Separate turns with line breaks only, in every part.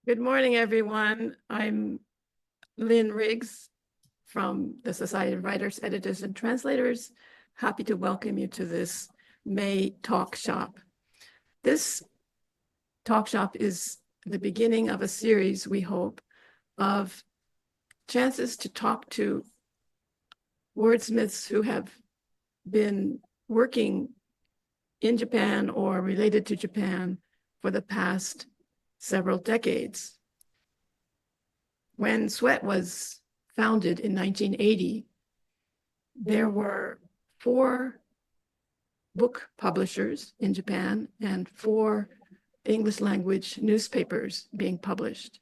Good morning, everyone. I'm Lynn Riggs from the Society of Writers, Editors, and Translators. Happy to welcome you to this May talk shop. This talk shop is the beginning of a series, we hope, of chances to talk to wordsmiths who have been working in Japan or related to Japan for the past several decades. When SWET was founded in 1980, there were 4 book publishers in Japan and 4 English language newspapers being published.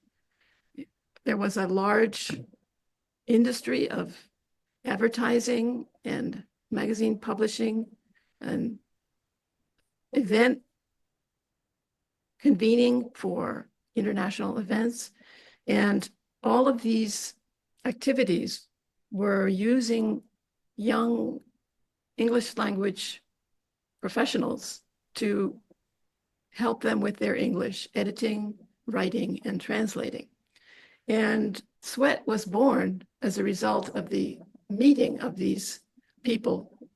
There was a large industry of advertising and magazine publishing and event convening for international events. And all of these activities were using young English language professionals to help them with their English editing, writing, and translating. And SWET was born as a result of the meeting of these people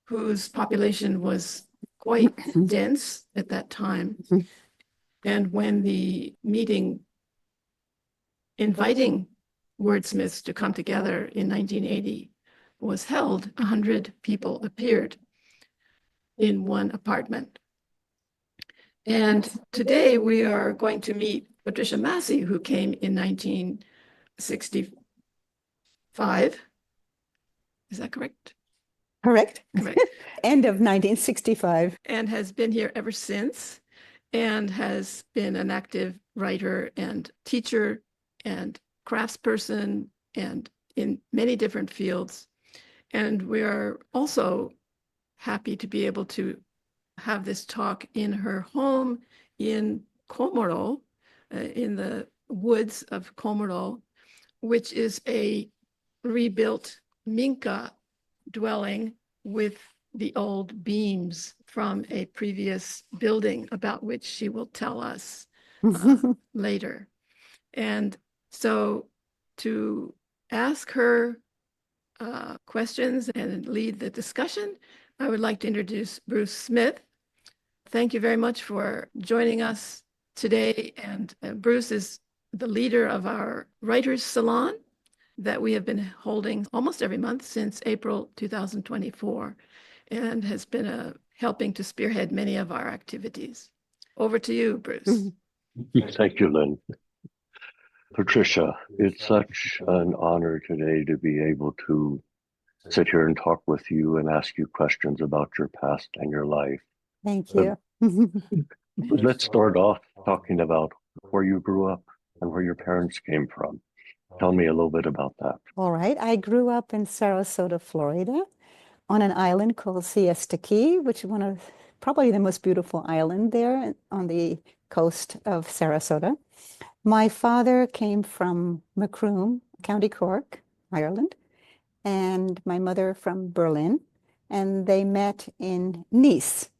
whose population was quite dense at that time. And when the meeting inviting wordsmiths to come together in 1980 was held, 100 people appeared in one apartment. And today we are going to meet Patricia Massy, who came in 1965. Is that correct?
Correct.
Correct.
End of 1965.
And has been here ever since, and has been an active writer and teacher and craftsperson and in many different fields. And we are also happy to be able to have this talk in her home in Komoro, in the woods of Komoro, which is a rebuilt minka dwelling with the old beams from a previous building about which she will tell us later. And so to ask her questions and lead the discussion, I would like to introduce Bruce Smith. Thank you very much for joining us today. And Bruce is the leader of our Writers Salon that we have been holding almost every month since April 2024, and has been helping to spearhead many of our activities. Over to you, Bruce.
Thank you, Lynn. Patricia, it's such an honor today to be able to sit here and talk with you and ask you questions about your past and your life.
Thank you.
Let's start off talking about where you grew up and where your parents came from. Tell me a little bit about that.
All right. I grew up in Sarasota, Florida, on an island called Siesta Key, which is one of probably the most beautiful island there on the coast of Sarasota. My father came from Macroom, County Cork, Ireland, and my mother from Berlin, and they met in Nice.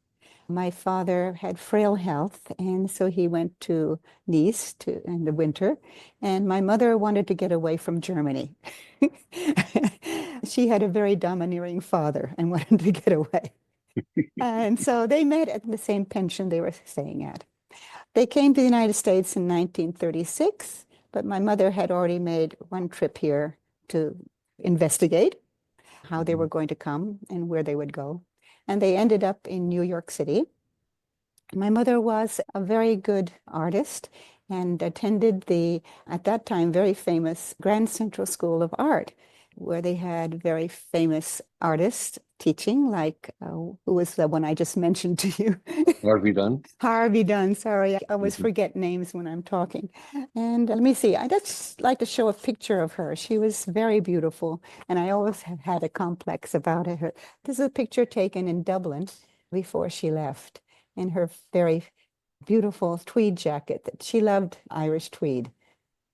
My father had frail health, and so he went to Nice in the winter, and my mother wanted to get away from Germany. She had a very domineering father and wanted to get away. And so they met at the same pension they were staying at. They came to the United States in 1936, but my mother had already made one trip here to investigate how they were going to come and where they would go. And they ended up in New York City. My mother was a very good artist and attended the, at that time, very famous Grand Central School of Art, where they had very famous artists teaching, like who was the one I just mentioned to you?
Harvey Dunn?
Harvey Dunn, sorry. I always forget names when I'm talking. And let me see, I just like to show a picture of her. She was very beautiful, and I always have had a complex about her. This is a picture taken in Dublin before she left, in her very beautiful tweed jacket. That she loved Irish tweed.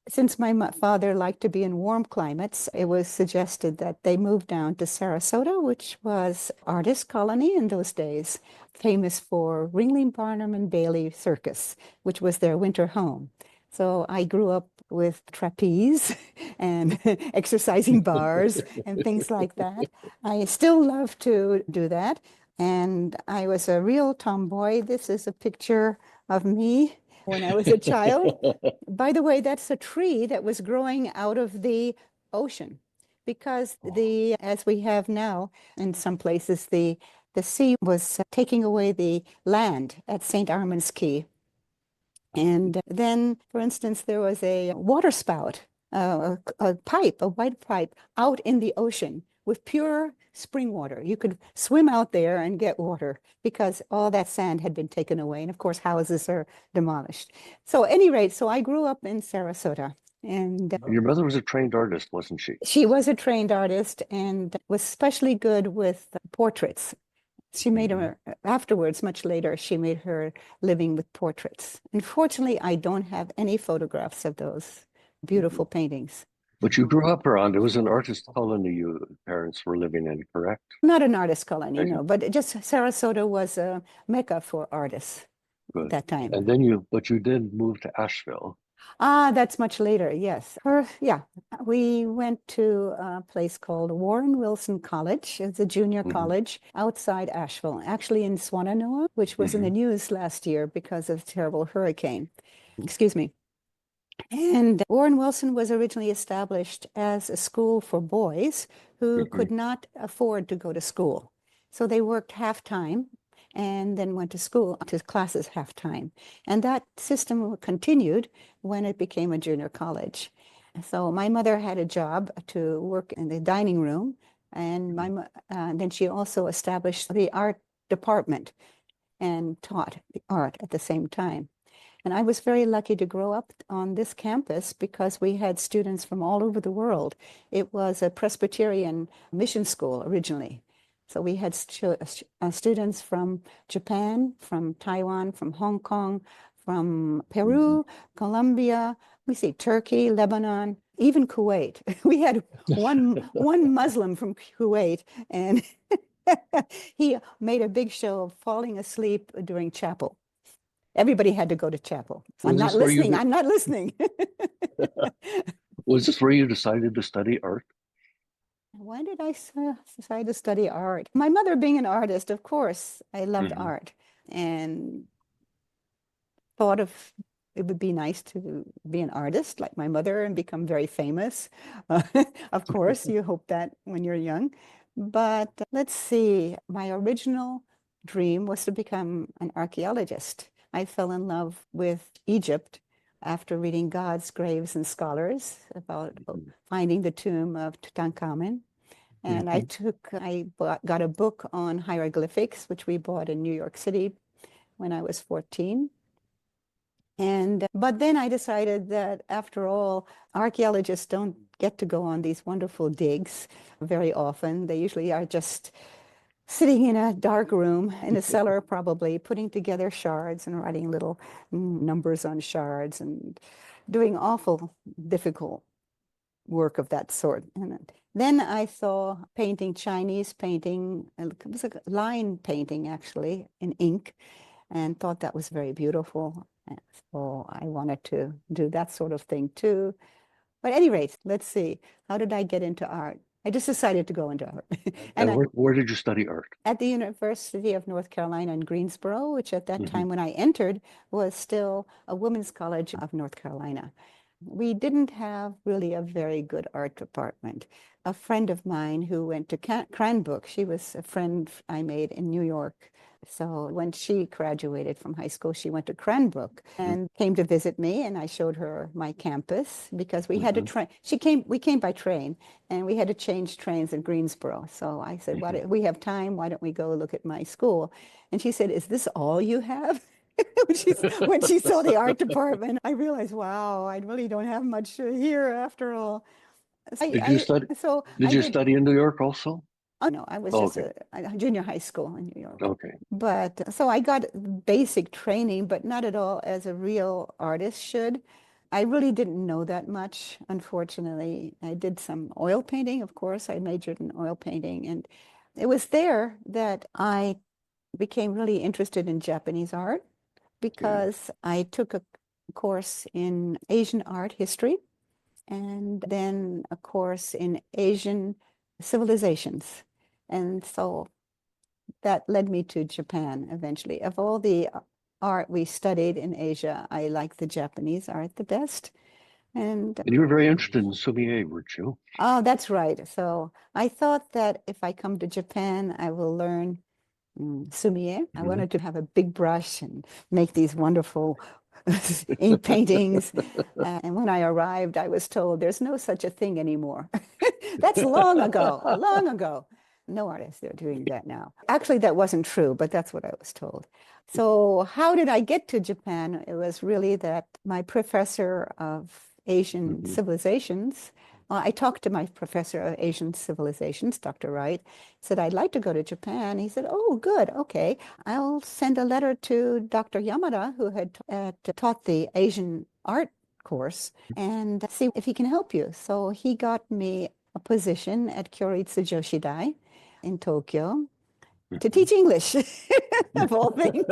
Since my father liked to be in warm climates, it was suggested that they move down to Sarasota, which was artist colony in those days, famous for Ringling Barnum and Bailey Circus, which was their winter home. So I grew up with trapeze and exercising bars and things like that. I still love to do that. And I was a real tomboy. This is a picture of me when I was a child. By the way, that's a tree that was growing out of the ocean because as we have now in some places, the sea was taking away the land at St. Armand's Key. And then, for instance, there was a water spout, a pipe, a white pipe out in the ocean with pure spring water. You could swim out there and get water because all that sand had been taken away. And of course, houses are demolished. So, at any rate, so I grew up in Sarasota. And
Your mother was a trained artist, wasn't she?
she was a trained artist and was especially good with portraits. She made her, afterwards, much later, she made her living with portraits. Unfortunately, I don't have any photographs of those beautiful paintings.
But you grew up around, it was an artist colony your parents were living in, correct?
Not an artist colony,
Okay.
no, but just Sarasota was a mecca for artists at
Good.
that time.
And then but you did move to Asheville.
Ah, that's much later, yes. We went to a place called Warren Wilson College. It's a junior college outside Asheville, actually in Swannanoa, which was in the news last year because of a terrible hurricane. Excuse me. And Warren Wilson was originally established as a school for boys who could not afford to go to school. So they worked half-time and then went to school, to classes half-time. And that system continued when it became a junior college. So my mother had a job to work in the dining room, and then she also established the art department and taught art at the same time. And I was very lucky to grow up on this campus because we had students from all over the world. It was a Presbyterian mission school originally. So we had students from Japan, from Taiwan, from Hong Kong, from Peru, Colombia, we see Turkey, Lebanon, even Kuwait. We had one Muslim from Kuwait, and he made a big show of falling asleep during chapel. Everybody had to go to chapel. I'm not listening.
Was this where you decided to study art?
Why did I decide to study art? My mother being an artist, of course, I loved art and thought it would be nice to be an artist like my mother and become very famous. Of course, you hope that when you're young. But let's see, my original dream was to become an archaeologist. I fell in love with Egypt after reading God's Graves and Scholars about finding the tomb of Tutankhamun. And I got a book on hieroglyphics, which we bought in New York City when I was 14. But then I decided that after all, archaeologists don't get to go on these wonderful digs very often. They usually are just sitting in a dark room in a cellar, probably putting together shards and writing little numbers on shards and doing awful difficult work of that sort. And then I saw Chinese painting, it was a line painting actually in ink, and thought that was very beautiful. And so I wanted to do that sort of thing too. But at any rate, let's see, how did I get into art? I just decided to go into art.
And where did you study art?
At the University of North Carolina in Greensboro, which at that time when I entered was still a women's college of North Carolina. We didn't have really a very good art department. A friend of mine who went to Cranbrook, she was a friend I made in New York. So when she graduated from high school, she went to Cranbrook and came to visit me, and I showed her my campus because we had to train. We came by train, and we had to change trains in Greensboro. So I said, we have time, why don't we go look at my school? And she said, is this all you have? When she saw the art department, I realized, wow, I really don't have much here after all.
Did you study in New York also?
Oh, no, I was just a junior high school in New York.
Okay.
But so I got basic training, but not at all as a real artist should. I really didn't know that much, unfortunately. I did some oil painting, of course. I majored in oil painting. And it was there that I became really interested in Japanese art because I took course in Asian art history, and then a course in Asian civilizations. And so that led me to Japan eventually. Of all the art we studied in Asia, I like the Japanese art the best. And
you were very interested in sumi-e, weren't you?
oh, that's right. So I thought that if I come to Japan, I will learn sumi-e. I wanted to have a big brush and make these wonderful ink paintings. And when I arrived, I was told there's no such a thing anymore. That's long ago, long ago. No artists are doing that now. Actually, that wasn't true, but that's what I was told. So how did I get to Japan? It was really that my professor of Asian civilizations, I talked to my professor of Asian civilizations, Dr. Wright, said, I'd like to go to Japan. He said, oh, good, okay. I'll send a letter to Dr. Yamada, who had taught the Asian art course, and see if he can help you. So he got me a position at Kyoritsu Joshidai in Tokyo to teach English, of all things.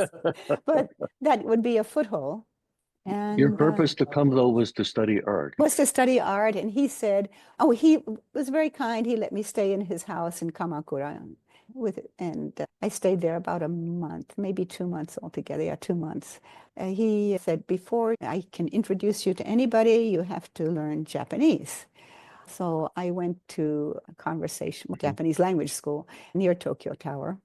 But that would be a foothold. And
Your purpose to come, though, was to study art.
Was to study art. And he said, oh, he was very kind. He let me stay in his house in Kamakura. And I stayed there about a month, maybe 2 months altogether. Yeah, 2 months. He said, before I can introduce you to anybody, you have to learn Japanese. So I went to a conversational Japanese language school near Tokyo Tower.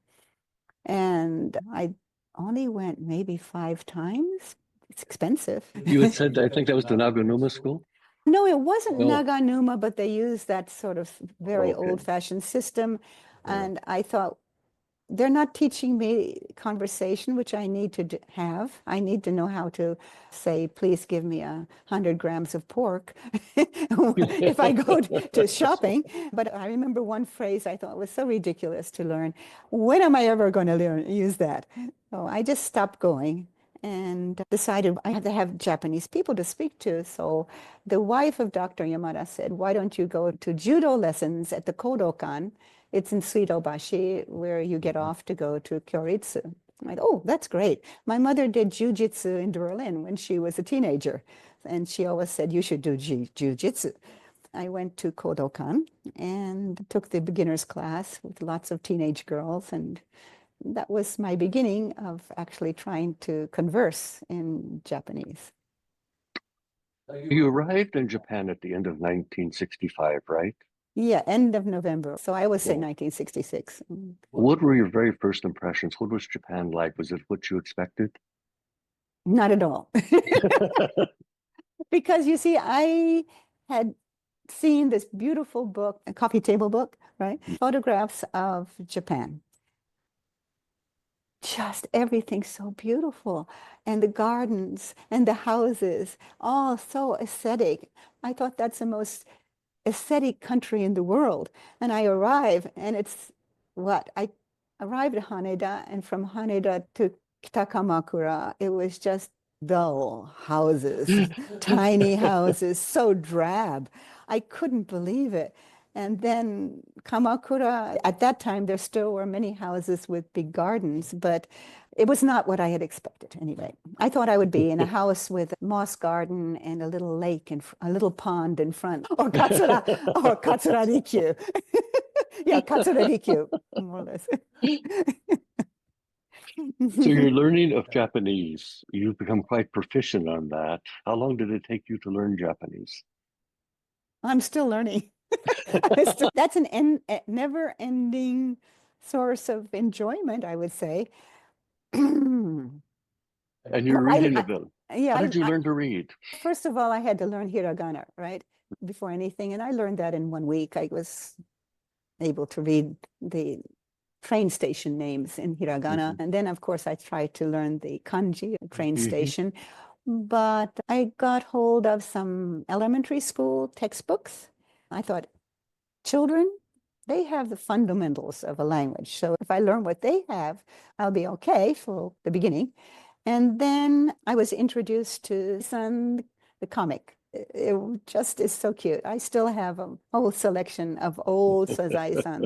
And I only went maybe 5 times. It's expensive.
You had said, I think that was the Nagano school?
No, it wasn't
No.
Naganuma, but they used that sort of very old-fashioned system. And I thought, they're not teaching me conversation, which I need to have. I need to know how to say, please give me 100 grams of pork if I go to shopping. But I remember one phrase I thought was so ridiculous to learn. When am I ever going to use that? So I just stopped going and decided I had to have Japanese people to speak to. So the wife of Dr. Yamada said, why don't you go to judo lessons at the Kodokan? It's in Suidobashi, where you get off to go to Kyoritsu. I'm like, oh, that's great. My mother did jujitsu in Berlin when she was a teenager, and she always said, you should do jujitsu. I went to Kodokan and took the beginner's class with lots of teenage girls, and that was my beginning of actually trying to converse in Japanese.
You arrived in Japan at the end of 1965, right?
Yeah, end of November. So I would say 1966.
What were your very first impressions? What was Japan like? Was it what you expected?
Not at all. Because you see, I had seen this beautiful book, a coffee table book, right? Photographs of Japan. Just everything so beautiful. And the gardens and the houses, all so aesthetic. I thought that's the most aesthetic country in the world. And I arrive, and it's what? I arrived at Haneda, and from Haneda to Kamakura, it was just dull houses, tiny houses, so drab. I couldn't believe it. And then Kamakura, at that time, there still were many houses with big gardens, but it was not what I had expected anyway. I thought I would be in a house with a moss garden and a little lake and a little pond in front, or Katsurarikyu. Yeah, Katsurarikyu, more or less.
So you're learning of Japanese. You've become quite proficient on that. How long did it take you to learn Japanese?
I'm still learning. That's a never-ending source of enjoyment, I would say.
And you're reading a bit.
Yeah.
How did you learn to read?
First of all, I had to learn hiragana, right? Before anything. And I learned that in 1 week. I was able to read the train station names in hiragana. And then, of course, I tried to learn the kanji, train station. But I got hold of some elementary school textbooks. I thought, children, they have the fundamentals of a language. So if I learn what they have, I'll be okay for the beginning. And then I was introduced to the comic. It just is so cute. I still have a whole selection of old Sazai-san.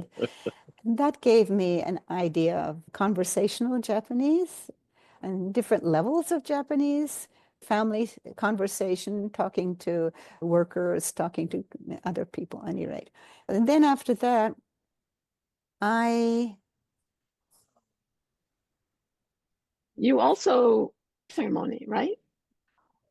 That gave me an idea of conversational Japanese and different levels of Japanese. family conversation, talking to workers, talking to other people, at any rate. And then after that,
You also ceremony, right?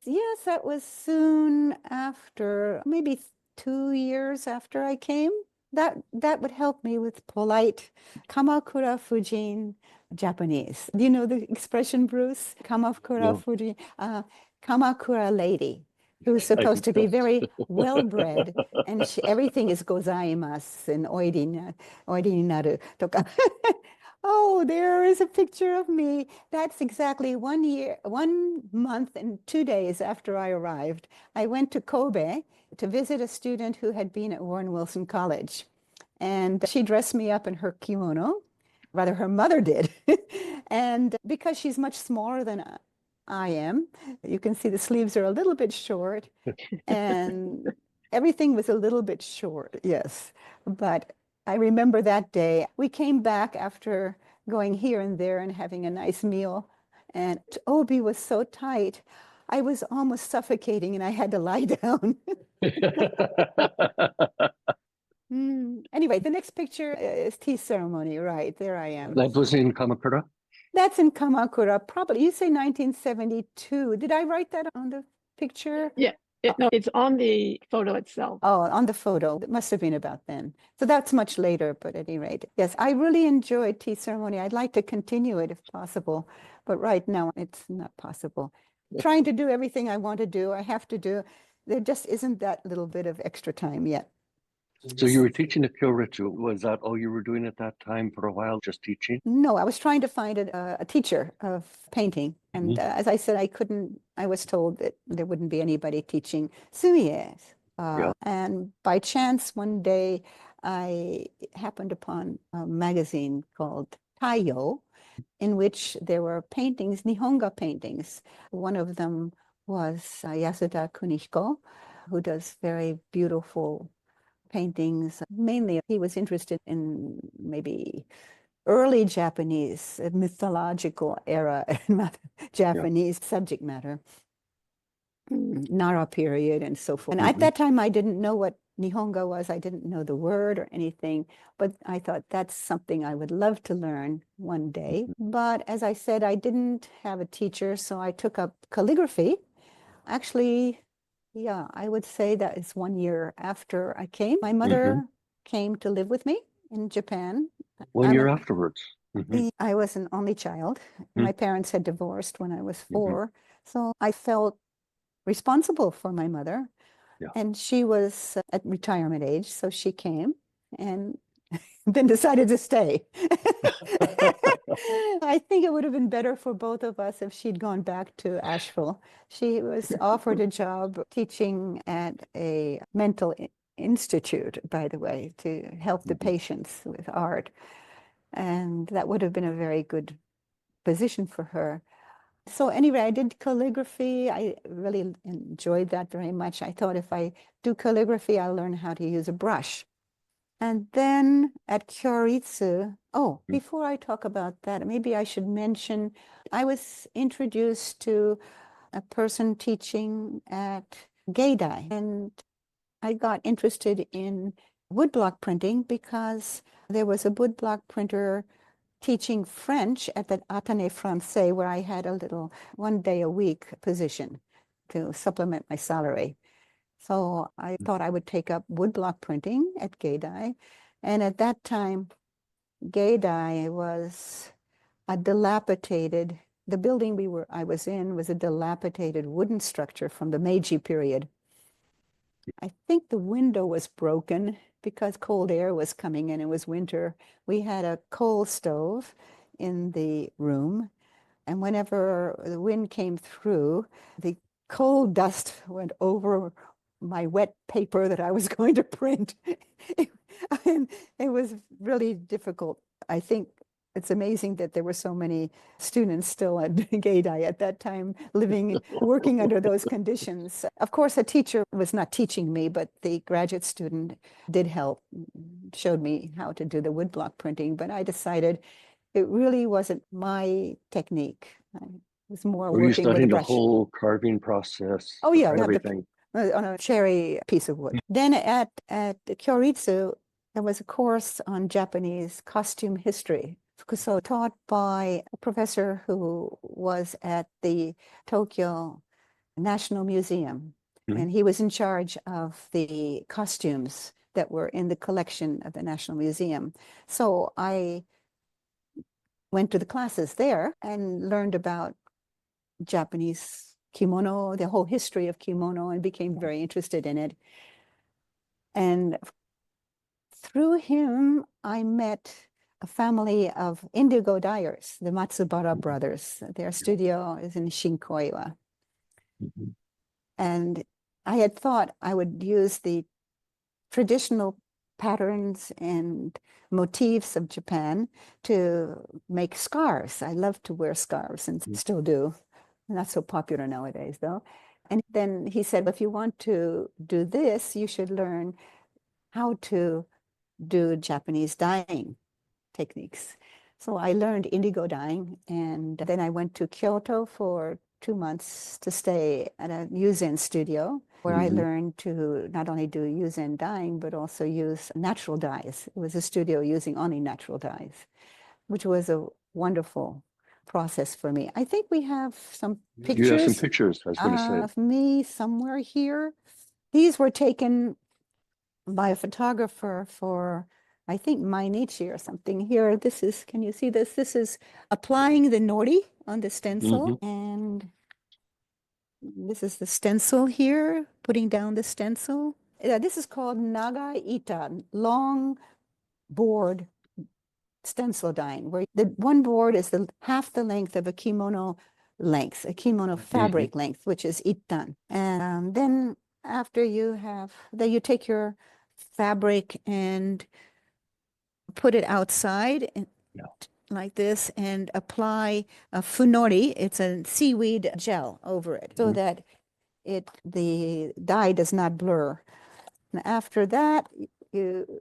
yes, that was soon after, maybe 2 years after I came. That would help me with polite Kamakura Fujin Japanese. Do you know the expression, Bruce? Kamakura
No,
Fujin, Kamakura lady, who's supposed to be
don't.
very well-bred, and everything is gozaimasu and oiri ni naru toka. Oh, there is a picture of me. That's exactly 1 month and 2 days after I arrived. I went to Kobe to visit a student who had been at Warren Wilson College. And she dressed me up in her kimono, rather her mother did. And because she's much smaller than I am, you can see the sleeves are a little bit short and everything was a little bit short, yes. But I remember that day. We came back after going here and there and having a nice meal, and Obi was so tight, I was almost suffocating and I had to lie down. Anyway, the next picture is tea ceremony, right? There I am.
That was in Kamakura?
That's in Kamakura, probably. You say 1972. Did I write that on the picture?
Yeah. No, it's on the photo itself.
Oh, on the photo. It must have been about then. So that's much later, but at any rate. Yes, I really enjoyed tea ceremony. I'd like to continue it if possible, but right now it's not possible. Trying to do everything I want to do, I have to do. There just isn't that little bit of extra time yet.
So you were teaching at Kyoritsu. Was that all you were doing at that time for a while, just teaching?
No, I was trying to find a teacher of painting. And as I said, I was told that there wouldn't be anybody teaching sumi-e.
Yeah.
And by chance, one day, I happened upon a magazine called Taiyo, in which there were paintings, Nihonga paintings. One of them was Yasuda Kunihiko, who does very beautiful paintings. Mainly, he was interested in maybe early Japanese mythological era Japanese subject matter, Nara period and so forth. And at that time, I didn't know what Nihonga was. I didn't know the word or anything, but I thought that's something I would love to learn one day. But as I said, I didn't have a teacher, so I took up calligraphy. Actually, yeah, I would say that is 1 year after I came. My mother came to live with me in Japan.
1 year afterwards.
I was an only child. My parents had divorced when I was 4. So I felt responsible for my mother.
Yeah.
And she was at retirement age. So she came and then decided to stay. I think it would have been better for both of us if she'd gone back to Asheville. She was offered a job teaching at a mental institute, by the way, to help the patients with art. And that would have been a very good position for her. So anyway, I did calligraphy. I really enjoyed that very much. I thought if I do calligraphy, I'll learn how to use a brush. And then at Kyoritsu, before I talk about that, maybe I should mention, I was introduced to a person teaching at Geidai, and I got interested in woodblock printing because there was a woodblock printer teaching French at the Atelier Francais, where I had a little 1 day a week position to supplement my salary. So I thought I would take up woodblock printing at Geidai. And at that time, Geidai was a dilapidated, the building I was in was a dilapidated wooden structure from the Meiji period. I think the window was broken because cold air was coming in. It was winter. We had a coal stove in the room, and whenever the wind came through, the coal dust went over my wet paper that I was going to print. And it was really difficult. I think it's amazing that there were so many students still at Geidai at that time working under those conditions. Of course, a teacher was not teaching me, but the graduate student did help, showed me how to do the woodblock printing, but I decided it really wasn't my technique. was more
Were you
working with a
studying the
brush.
whole carving process?
Oh yeah, we have
Everything.
on a cherry piece of wood. Then at Kyoritsu, there was a course on Japanese costume history. So taught by a professor who was at the Tokyo National Museum.
Mhm.
And he was in charge of the costumes that were in the collection of the National Museum. So I went to the classes there and learned about Japanese kimono, the whole history of kimono, and became very interested in it. And through him, I met a family of indigo dyers, the Matsubara brothers. Their studio is in Shinkoiwa.
Mhm.
And I had thought I would use the traditional patterns and motifs of Japan to make scarves. I love to wear scarves and still do. Not so popular nowadays, though. And then he said, if you want to do this, you should learn how to do Japanese dyeing techniques. So I learned indigo dyeing, and then I went to Kyoto for 2 months to stay at a yuzen studio where I learned to not only do yuzen dyeing, but also use natural dyes. It was a studio using only natural dyes, which was a wonderful process for me. I think we have some
You have some
pictures
pictures, I was going to say.
of me somewhere here. These were taken by a photographer for, I think, Mainichi or something. Here, this is, can you see this? This is applying the nori on the stencil. And this is the stencil here, putting down the stencil. This is called naga-ita, long board stencil dyeing, where the one board is half the length of a kimono length, a kimono fabric length, which is ittan. And then after you have, then you take your fabric and put it outside like this and apply a funori, it's a seaweed gel over it so that the dye does not blur. And after that, you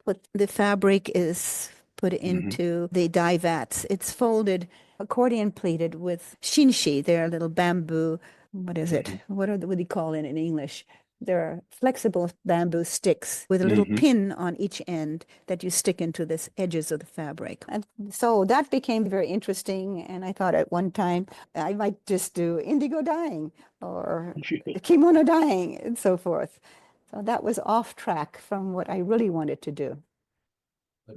put the fabric is put into the dye vats. It's folded, accordion pleated with shinshi. They're little bamboo. What is it? What do you call it in English? They're flexible bamboo sticks with a little pin on each end that you stick into the edges of the fabric. And so that became very interesting. And I thought at one time I might just do indigo dyeing or kimono dyeing and so forth. So that was off track from what I really wanted to do.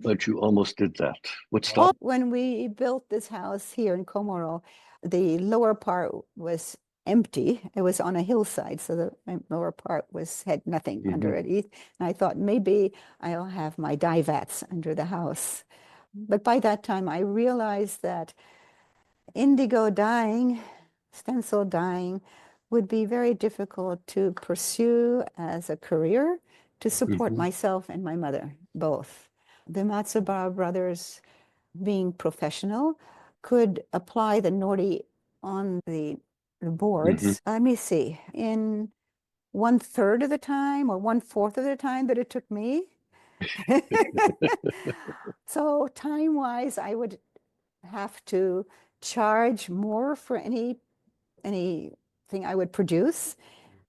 But you almost did that. What stopped?
When we built this house here in Komoro, the lower part was empty. It was on a hillside, so the lower part had nothing under it. And I thought maybe I'll have my dye vats under the house. But by that time, I realized that indigo dyeing, stencil dyeing, would be very difficult to pursue as a career to support myself and my mother, both. The Matsubara brothers, being professional, could apply the nori on the boards. Let me see, in 1/3 of the time or 1/4 of the time that it took me. So time-wise, I would have to charge more for anything I would produce.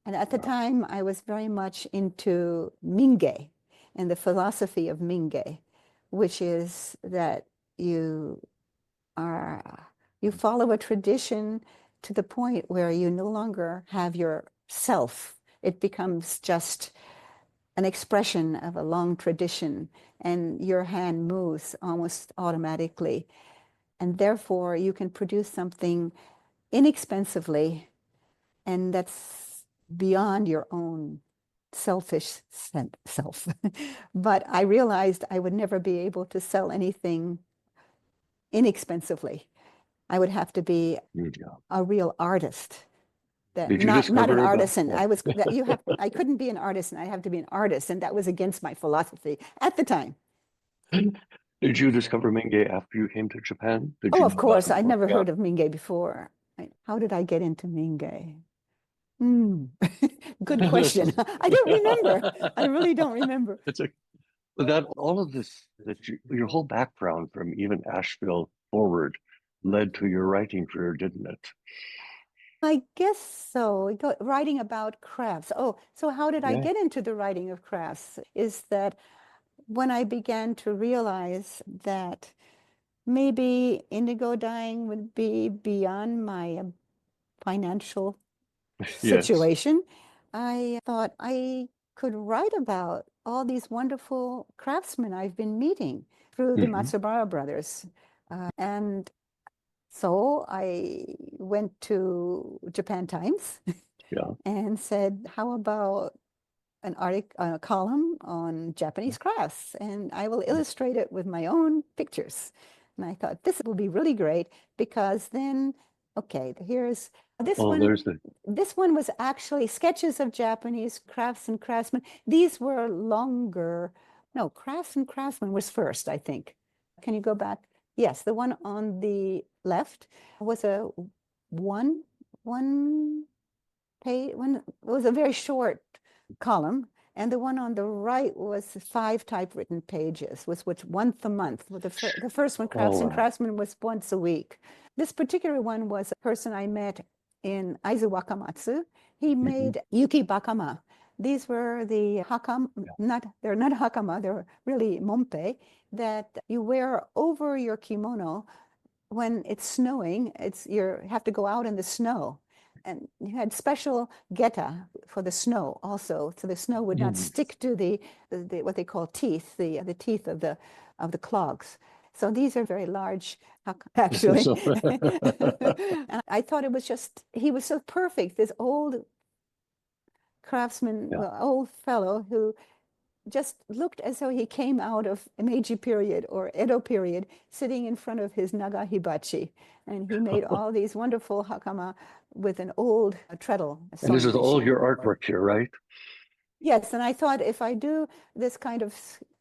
And at the time, I was very much into minge and the philosophy of minge, which is that you follow a tradition to the point where you no longer have yourself. It becomes just an expression of a long tradition, and your hand moves almost automatically. And therefore, you can produce something inexpensively, and that's beyond your own selfish self. But I realized I would never be able to sell anything inexpensively. I would have to be a real artist.
Did you
not an
discover about-
artisan. I couldn't be an artisan. I have to be an artist, and that was against my philosophy at the time.
Did you discover minge after you came to Japan? Did
Oh,
you
of
know
course.
about it
I'd
before?
never heard of minge before. How did I get into minge? Good question. I don't remember. I really don't remember.
But that all of this, your whole background from even Asheville forward led to your writing career, didn't it?
I guess so. Writing about crafts. Oh, so how did I
Yeah.
get into the writing of crafts? Is that when I began to realize that maybe indigo dyeing would be beyond my financial
Yes.
situation, I thought I could write about all these wonderful craftsmen I've been meeting through the
Hmm.
Matsubara brothers. And so I went to Japan Times
Yeah.
and said, how about an article, a column on Japanese crafts, and I will illustrate it with my own pictures. And I thought this will be really great because then, okay, here's this
Oh,
one.
there's the.
This one was actually sketches of Japanese crafts and craftsmen. These were longer. No, crafts and craftsmen was first, I think. Can you go back? Yes, the one on the left was a one page. One, it was a very short column, and the one on the right was 5 typewritten pages, was which once a month. Well, the first one,
Oh,
Crafts and
wow.
Craftsmen, was once a week. This particular one was a person I met in Aizu Wakamatsu. He made yuki bakama. These were the hakama, they're not hakama, they're really mompe that you wear over your kimono when it's snowing. You have to go out in the snow. And you had special geta for the snow also, so the snow would not stick to the what they call teeth, the teeth of the clogs. So these are very large, actually. And I thought it was just, he was so perfect, this old craftsman,
Yeah.
well, old fellow who just looked as though he came out of Meiji period or Edo period, sitting in front of his naga hibachi. And he made all these wonderful hakama with an old treadle
And this
sewing
is all
machine.
your artwork here, right?
Yes, and I thought if I do this kind of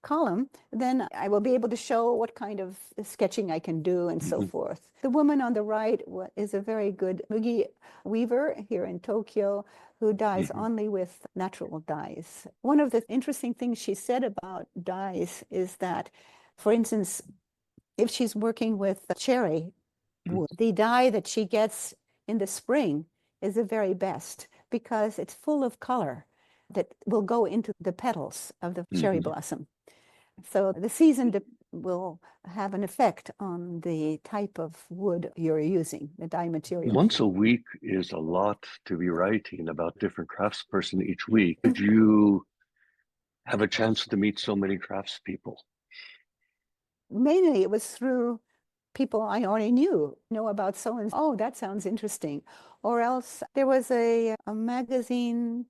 column, then I will be able to show what kind of sketching I can do and so forth. The woman on the right is a very good mugi weaver here in Tokyo who dyes only with natural dyes. One of the interesting things she said about dyes is that, for instance, if she's working with cherry wood, the dye that she gets in the spring is the very best because it's full of color that will go into the petals of the cherry blossom. So the season will have an effect on the type of wood you're using, the dye material.
Once a week is a lot to be writing about different craftsperson each week. Did you have a chance to meet so many craftspeople?
Mainly it was through people I already know about so and so. Oh, that sounds interesting. Or else there was a magazine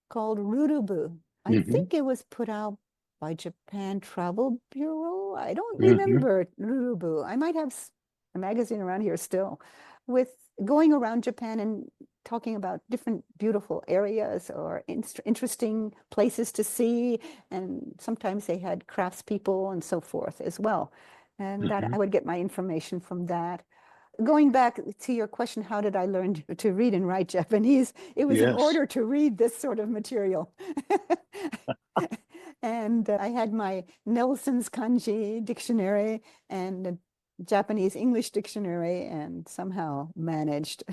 called Rurubu. I think it was put out by Japan Travel Bureau. I don't remember Rurubu. I might have a magazine around here still with going around Japan and talking about different beautiful areas or interesting places to see. And sometimes they had craftspeople and so forth as well. And that I would get my information from that. Going back to your question, how did I learn to read and write Japanese? It was in order to read this sort of material. And I had my Nelson's Kanji dictionary and a Japanese English dictionary and somehow managed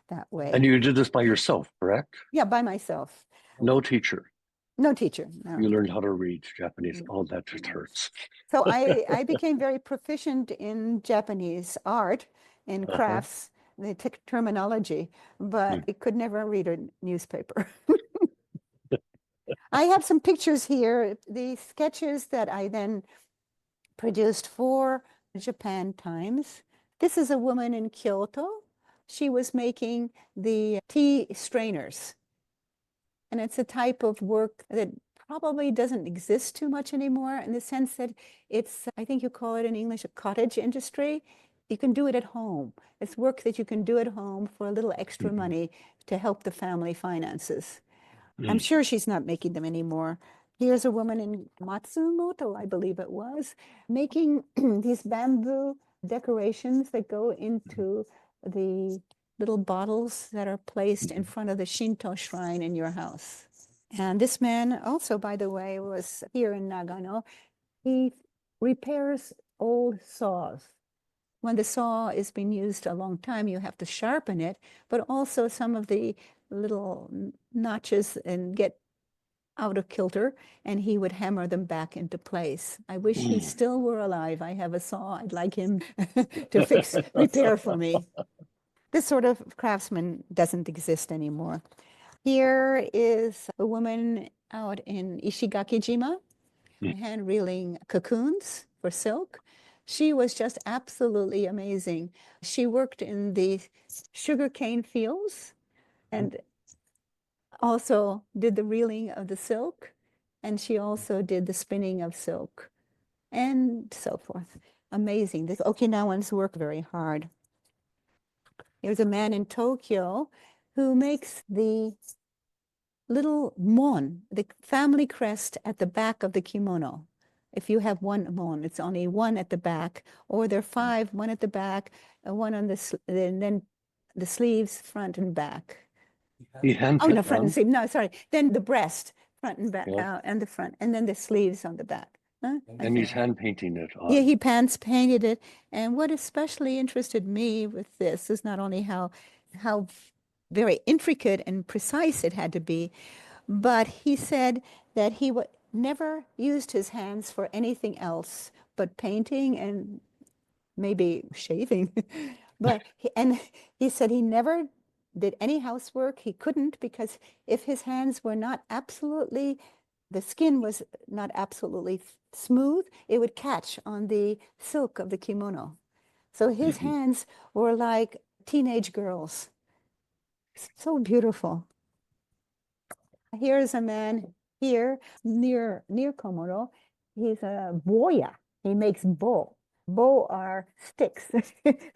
that way.
And you did this by yourself, correct?
Yeah, by myself.
No teacher.
No teacher. No.
You learned how to read Japanese. Oh, that just hurts.
So I became very proficient in Japanese art and crafts, the terminology, but I could never read a newspaper. I have some pictures here, the sketches that I then produced for Japan Times. This is a woman in Kyoto. She was making the tea strainers. And it's a type of work that probably doesn't exist too much anymore in the sense that it's, I think you call it in English, a cottage industry. You can do it at home. It's work that you can do at home for a little extra money to help the family finances. I'm sure she's not making them anymore. Here's a woman in Matsumoto, I believe it was, making these bamboo decorations that go into the little bottles that are placed in front of the Shinto shrine in your house. And this man also, by the way, was here in Nagano. He repairs old saws. when the saw is being used a long time, you have to sharpen it, but also some of the little notches and get out of kilter, and he would hammer them back into place. I wish he still were alive. I have a saw. I'd like him to repair for me. This sort of craftsman doesn't exist anymore. Here is a woman out in Ishigaki-jima, hand reeling cocoons for silk. She was just absolutely amazing. She worked in the sugarcane fields and also did the reeling of the silk, and she also did the spinning of silk and so forth. Amazing. The Okinawans work very hard. There's a man in Tokyo who makes the little mon, the family crest at the back of the kimono. If you have one mon, it's only one at the back, or there are five, one at the back, one on and then the sleeves, front and back. Oh, no, front and sleeve. No, sorry. Then the breast, front and back, and the front, and then the sleeves on the back. Huh?
And he's hand painting it on.
Yeah, he painted it. And what especially interested me with this is not only how very intricate and precise it had to be, but he said that he never used his hands for anything else but painting and maybe shaving. But he said he never did any housework. He couldn't, because if his hands were not absolutely, the skin was not absolutely smooth, it would catch on the silk of the kimono. So his hands were like teenage girls. So beautiful. Here's a man here near Komodo. He's a boya. He makes bo. Bo are sticks.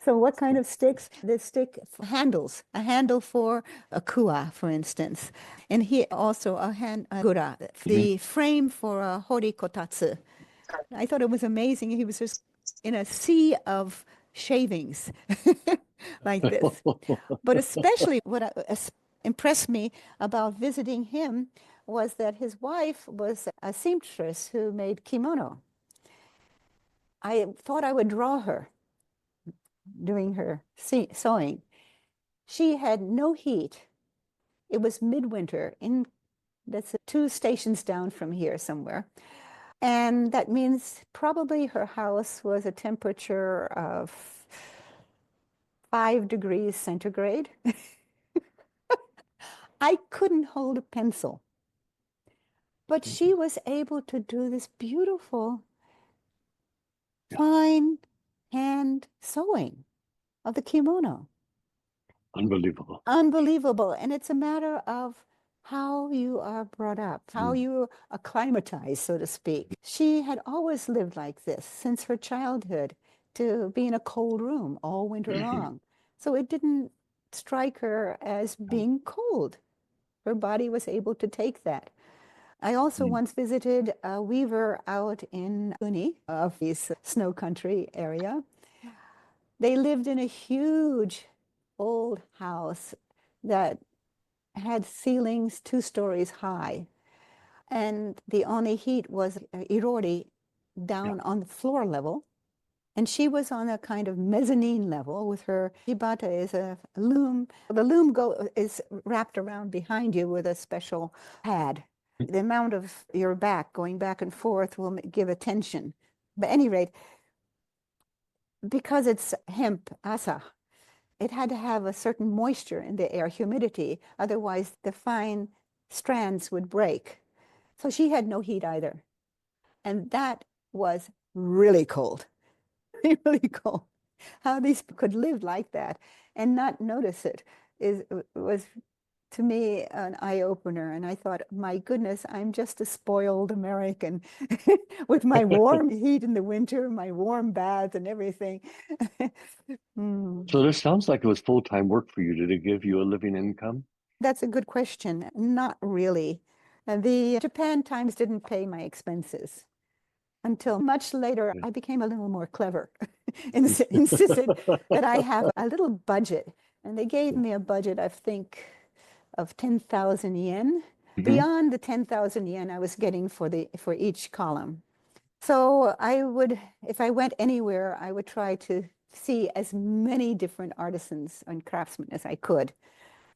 So what kind of sticks? The stick handles, a handle for a kua, for instance. And he also a gura, the frame for a horikotatsu. I thought it was amazing. He was just in a sea of shavings like this. But especially what impressed me about visiting him was that his wife was a seamstress who made kimono. I thought I would draw her doing her sewing. She had no heat. It was midwinter that's 2 stations down from here somewhere. And that means probably her house was a temperature of 5 degrees centigrade. I couldn't hold a pencil. But she was able to do this beautiful, fine hand sewing of the kimono.
Unbelievable.
Unbelievable. And it's a matter of how you are brought up, how you acclimatize, so to speak. She had always lived like this since her childhood, to be in a cold room all winter long. So it didn't strike her as being cold. Her body was able to take that. I also once visited a weaver out in Uni, of the snow country area. They lived in a huge old house that had ceilings 2 stories high. And the only heat was irori down on the floor level. And she was on a kind of mezzanine level with her hibata is a loom. The loom is wrapped around behind you with a special pad. The amount of your back going back and forth will give a tension. But at any rate, because it's hemp, asa, it had to have a certain moisture in the air, humidity. Otherwise, the fine strands would break. So she had no heat either. And that was really cold. Really cold. How these could live like that and not notice it was, to me, an eye-opener. And I thought, my goodness, I'm just a spoiled American with my warm heat in the winter, my warm bath and everything.
So this sounds like it was full-time work for you. Did it give you a living income?
That's a good question. Not really. The Japan Times didn't pay my expenses. Until much later, I became a little more clever, insisted that I have a little budget. And they gave me a budget, I think, of 10,000 yen. Beyond the 10,000 yen I was getting for each column. So I would, if I went anywhere, I would try to see as many different artisans and craftsmen as I could,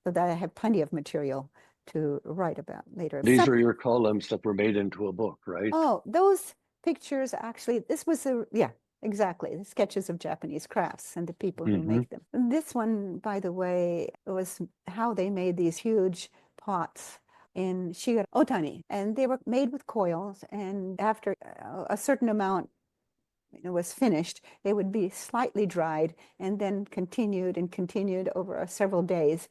so that I have plenty of material to write about later.
These are your columns that were made into a book, right?
Oh, those pictures actually, this was yeah, exactly, the sketches of Japanese crafts and the people who make them. And this one, by the way, was how they made these huge pots in Shiga Otani, and they were made with coils, and after a certain amount was finished, they would be slightly dried and then continued and continued over several days,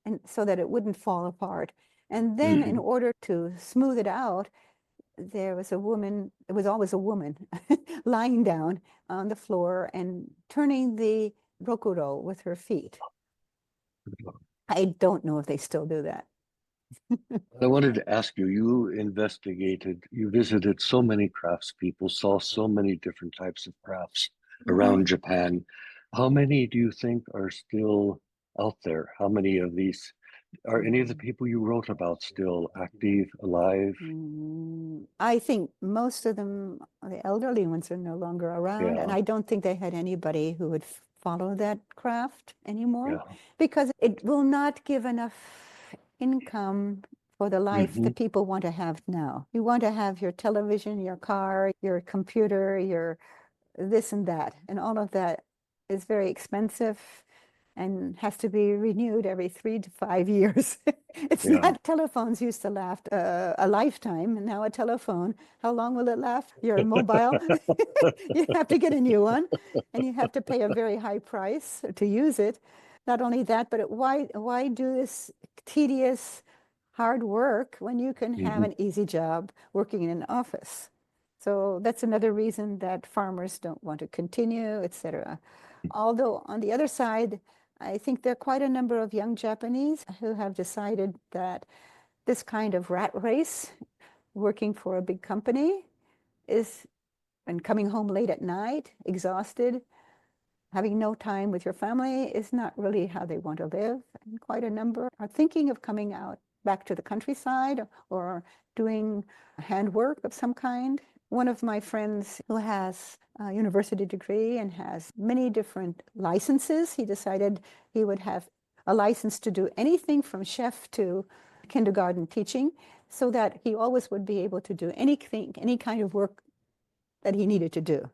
and so that it wouldn't fall apart. And then in order to smooth it out, there was a woman, it was always a woman, lying down on the floor and turning the rokuro with her feet. I don't know if they still do that.
I wanted to ask you, you visited so many craftspeople, saw so many different types of crafts around Japan. How many do you think are still out there? How many of these, are any of the people you wrote about still active, alive?
I think most of them, the elderly ones, are no longer around, and I don't think they had anybody who would follow that craft anymore, because it will not give enough income for the life that people want to have now. You want to have your television, your car, your computer, your this and that, and all of that is very expensive and has to be renewed every 3 to 5 years. It's not, telephones used to last a lifetime, and now a telephone, how long will it last? Your mobile, you have to get a new one, and you have to pay a very high price to use it. Not only that, but why do this tedious, hard work when you can have an easy job working in an office? So that's another reason that farmers don't want to continue, etc. Although on the other side, I think there are quite a number of young Japanese who have decided that this kind of rat race, working for a big company, and coming home late at night, exhausted, having no time with your family, is not really how they want to live. And quite a number are thinking of coming out back to the countryside or doing handwork of some kind. One of my friends who has a university degree and has many different licenses, he decided he would have a license to do anything from chef to kindergarten teaching, so that he always would be able to do anything, any kind of work that he needed to do.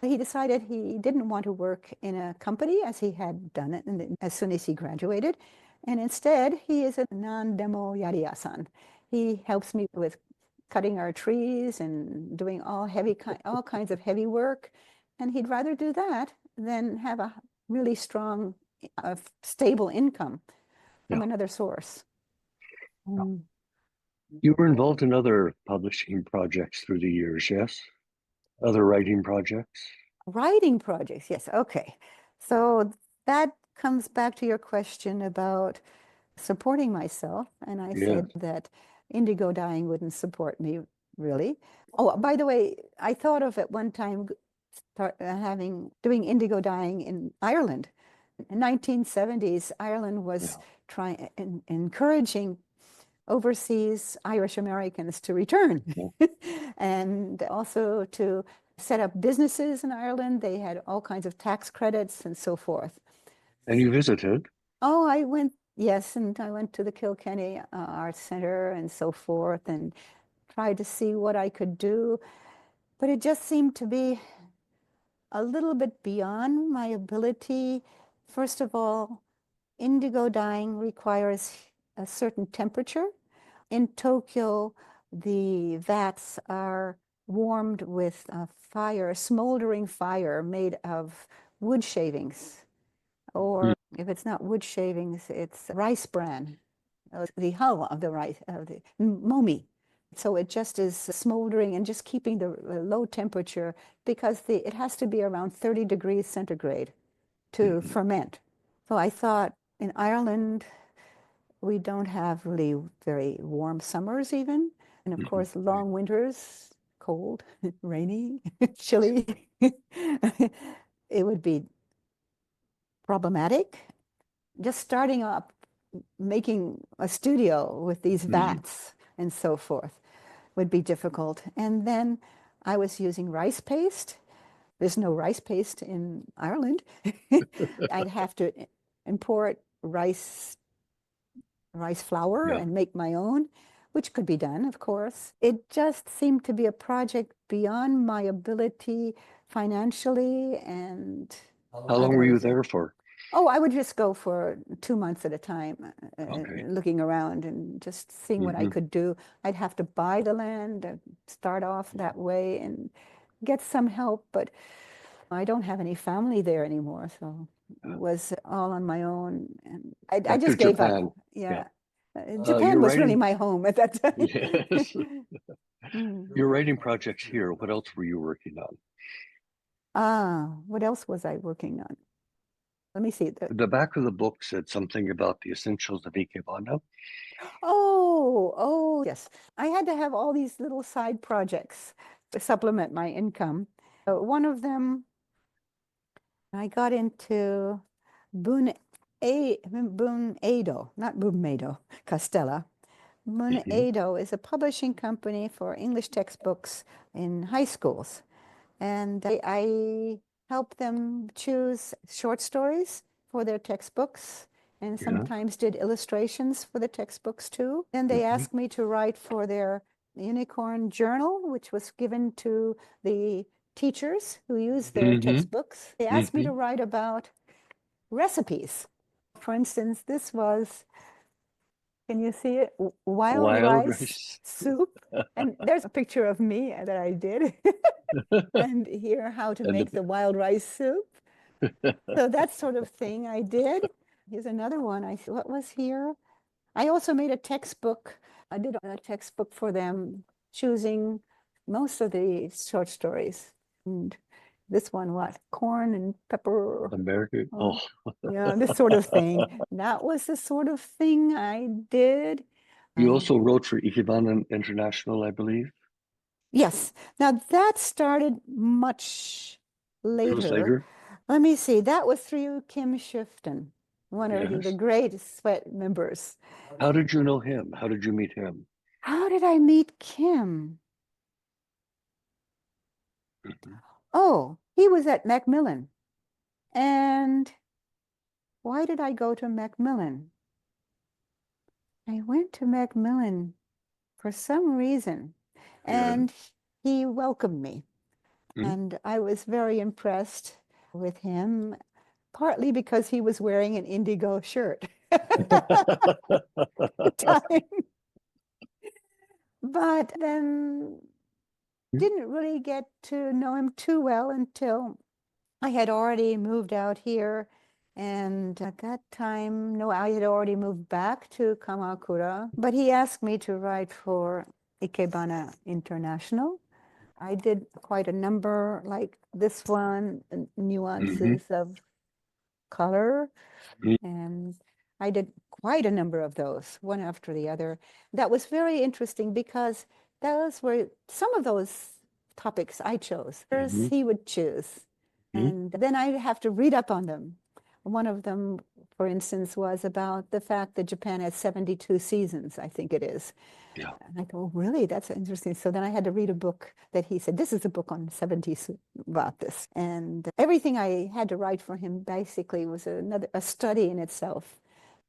He decided he didn't want to work in a company as he had done it as soon as he graduated, and instead he is a non-demo yariya-san. He helps me with cutting our trees and doing all kinds of heavy work, and he'd rather do that than have a really strong, stable income from another source.
You were involved in other publishing projects through the years, yes? Other writing projects?
Writing projects, yes. Okay. So that comes back to your question about supporting myself. And I said that indigo dyeing wouldn't support me, really. Oh, by the way, I thought of at one time doing indigo dyeing in Ireland. In 1970s, Ireland was encouraging overseas Irish Americans to return and also to set up businesses in Ireland. They had all kinds of tax credits and so forth.
And you visited?
Oh, I went, yes, and I went to the Kilkenny Arts Center and so forth and tried to see what I could do. But it just seemed to be a little bit beyond my ability. First of all, indigo dyeing requires a certain temperature. In Tokyo, the vats are warmed with a fire, a smoldering fire made of wood shavings. Or if it's not wood shavings, it's rice bran, the hull of the rice, of the momi. So it just is smoldering and just keeping the low temperature, because it has to be around 30 degrees centigrade to ferment. So I thought, in Ireland, we don't have really very warm summers even. And of course, long winters, cold, rainy, chilly. It would be problematic. Just starting up, making a studio with these vats and so forth would be difficult. And then I was using rice paste. There's no rice paste in Ireland. I'd have to import rice flour
Yeah.
and make my own, which could be done, of course. It just seemed to be a project beyond my ability financially and
How long were you
others.
there for?
Oh, I would just go for 2 months at a time,
Okay.
looking around and just seeing what I
Mhm.
could do. I'd have to buy the land and start off that way and get some help, but I don't have any family there anymore, so it was all on my own, and I
Back to
just gave up.
Japan. Yeah.
Yeah. Japan
You're
was really
writing,
my home at that time.
yes,
Mm.
you're writing projects here. What else were you working on?
What else was I working on? Let me see.
The back of the book said something about the essentials of Ikebana.
Oh, yes. I had to have all these little side projects to supplement my income. One of them, I got into Bun Edo, not Bunmedo, Castella. Bun
Mhm.
Edo is a publishing company for English textbooks in high schools. And I helped them choose short stories for their textbooks and
Yeah.
sometimes did illustrations for the textbooks too. Then they
Mhm.
asked me to write for their Unicorn Journal, which was given to the teachers who use their
Mhm.
textbooks. They asked me to
Mhm.
write about recipes. For instance, this was, can you see it? Wild
Wild
rice
rice.
soup. And there's a picture of me that I did. And here how to
And
make the wild rice soup. So that sort of thing I did. Here's another one. What was here? I also made a textbook. I did a textbook for them, choosing most of the short stories. And this one, what? Corn and pepper.
American.
uh,
Oh,
yeah, this sort of thing. That was the sort of thing I did.
you also wrote for Ikebana International, I believe.
Yes. Now that started much
It was
later.
later.
Let me see. That was through Kim Shifton, one of the
Yes.
great SWET members.
How did you know him? How did you meet him?
How did I meet Kim?
Mhm.
Oh, he was at Macmillan. And why did I go to Macmillan? I went to Macmillan for some reason,
Yeah.
and he welcomed me.
Mhm.
And I was very impressed with him, partly because he was wearing an indigo shirt at the time. But then didn't really get to know him too well until I had already moved out here. And at that time, no, I had already moved back to Kamakura. But he asked me to write for Ikebana International. I did quite a number, like this one,
Mhm.
nuances of color.
Mhm.
And I did quite a number of those, one after the other. That was very interesting because those were some of those topics I chose. Others
Mhm.
he would choose.
Mhm.
And then I'd have to read up on them. One of them, for instance, was about the fact that Japan has 72 seasons, I think it is.
Yeah.
And I thought, oh, really? That's interesting. So then I had to read a book that he said, this is a book on 70 about this. And everything I had to write for him basically was a study in itself.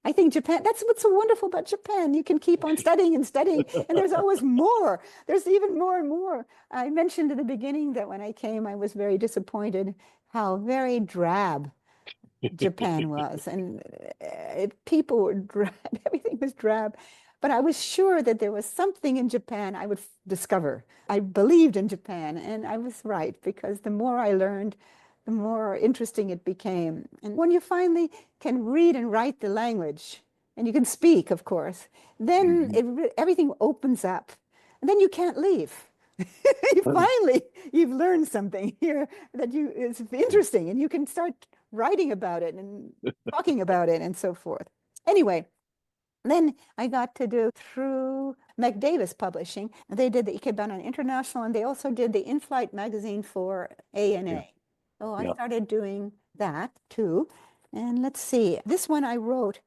I think Japan, that's what's so wonderful about Japan. You can keep on studying and studying, and there's always more. There's even more and more. I mentioned in the beginning that when I came, I was very disappointed how very drab Japan was, and people were drab. Everything was drab. But I was sure that there was something in Japan I would discover. I believed in Japan, and I was right because the more I learned, the more interesting it became. And when you finally can read and write the language, and you can speak, of course, then
Mhm.
everything opens up, and then you can't leave. You finally, you've learned something here that is interesting, and you can start writing about it and talking about it and so forth. Anyway, then I got to do through McDavis Publishing. They did the Ikebana International, and they also did the In-Flight magazine for
Yeah.
ANA. So I
Yeah.
started doing that too. And let's see, this one I wrote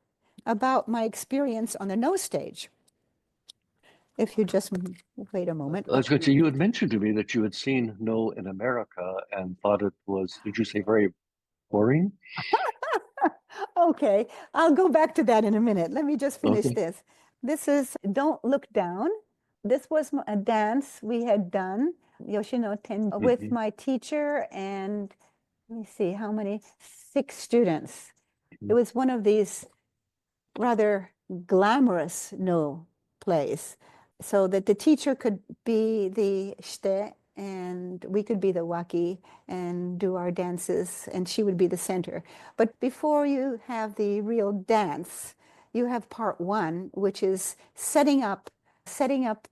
about my experience on the nose stage. If you just wait a moment.
I was going to say, you had mentioned to me that you had seen No in America and thought it was, did you say very boring?
Okay, I'll go back to that in a minute. Let me just finish
Okay.
this. This is Don't Look Down. This was a dance we had done, Yoshino Ten, with
Mhm.
my teacher and let me see how many, 6 students. It was one of these rather glamorous no plays, so that the teacher could be the shite and we could be the waki and do our dances, and she would be the center. But before you have the real dance, you have part one, which is setting up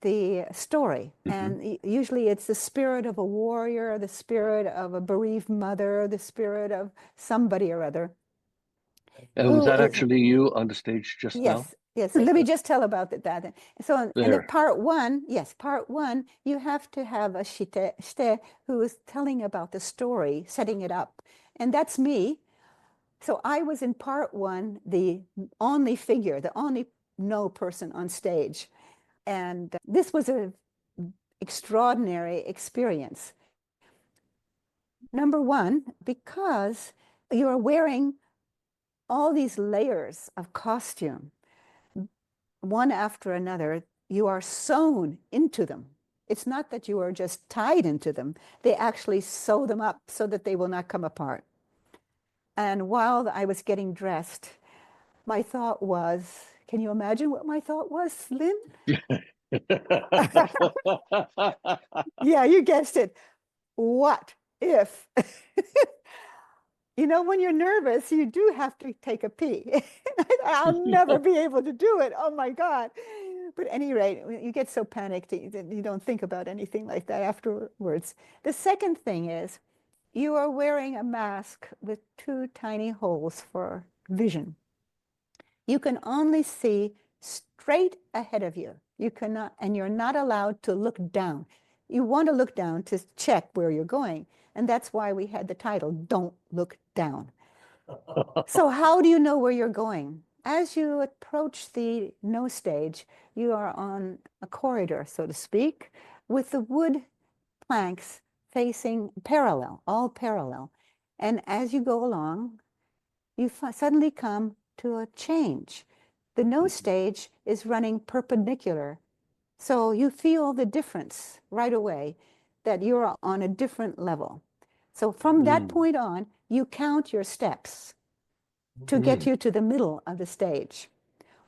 the story.
Mhm.
And usually it's the spirit of a warrior, the spirit of a bereaved mother, the spirit of somebody or other
And was
who
that
is,
actually you on the stage just now?
yes, yes. Let me just tell about that. So in the
There.
part one, yes, part one, you have to have a shite who is telling about the story, setting it up. And that's me. So I was in part one, the only figure, the only no person on stage. And this was an extraordinary experience. Number one, because you are wearing all these layers of costume, one after another, you are sewn into them. It's not that you are just tied into them. They actually sew them up so that they will not come apart. And while I was getting dressed, my thought was, can you imagine what my thought was, Lynn? Yeah, you guessed it. What if? When you're nervous, you do have to take a pee. I'll never be able to do it. Oh my God. But at any rate, you get so panicked that you don't think about anything like that afterwards. The second thing is you are wearing a mask with 2 tiny holes for vision. You can only see straight ahead of you. You cannot, and you're not allowed to look down. You want to look down to check where you're going. And that's why we had the title, Don't Look Down. So how do you know where you're going? As you approach the no stage, you are on a corridor, so to speak, with the wood planks facing parallel, all parallel. And as you go along, you suddenly come to a change. The no stage is running perpendicular. So you feel the difference right away that you're on a different level. So from that
Mm.
point on, you count your steps to get you to the middle of the stage.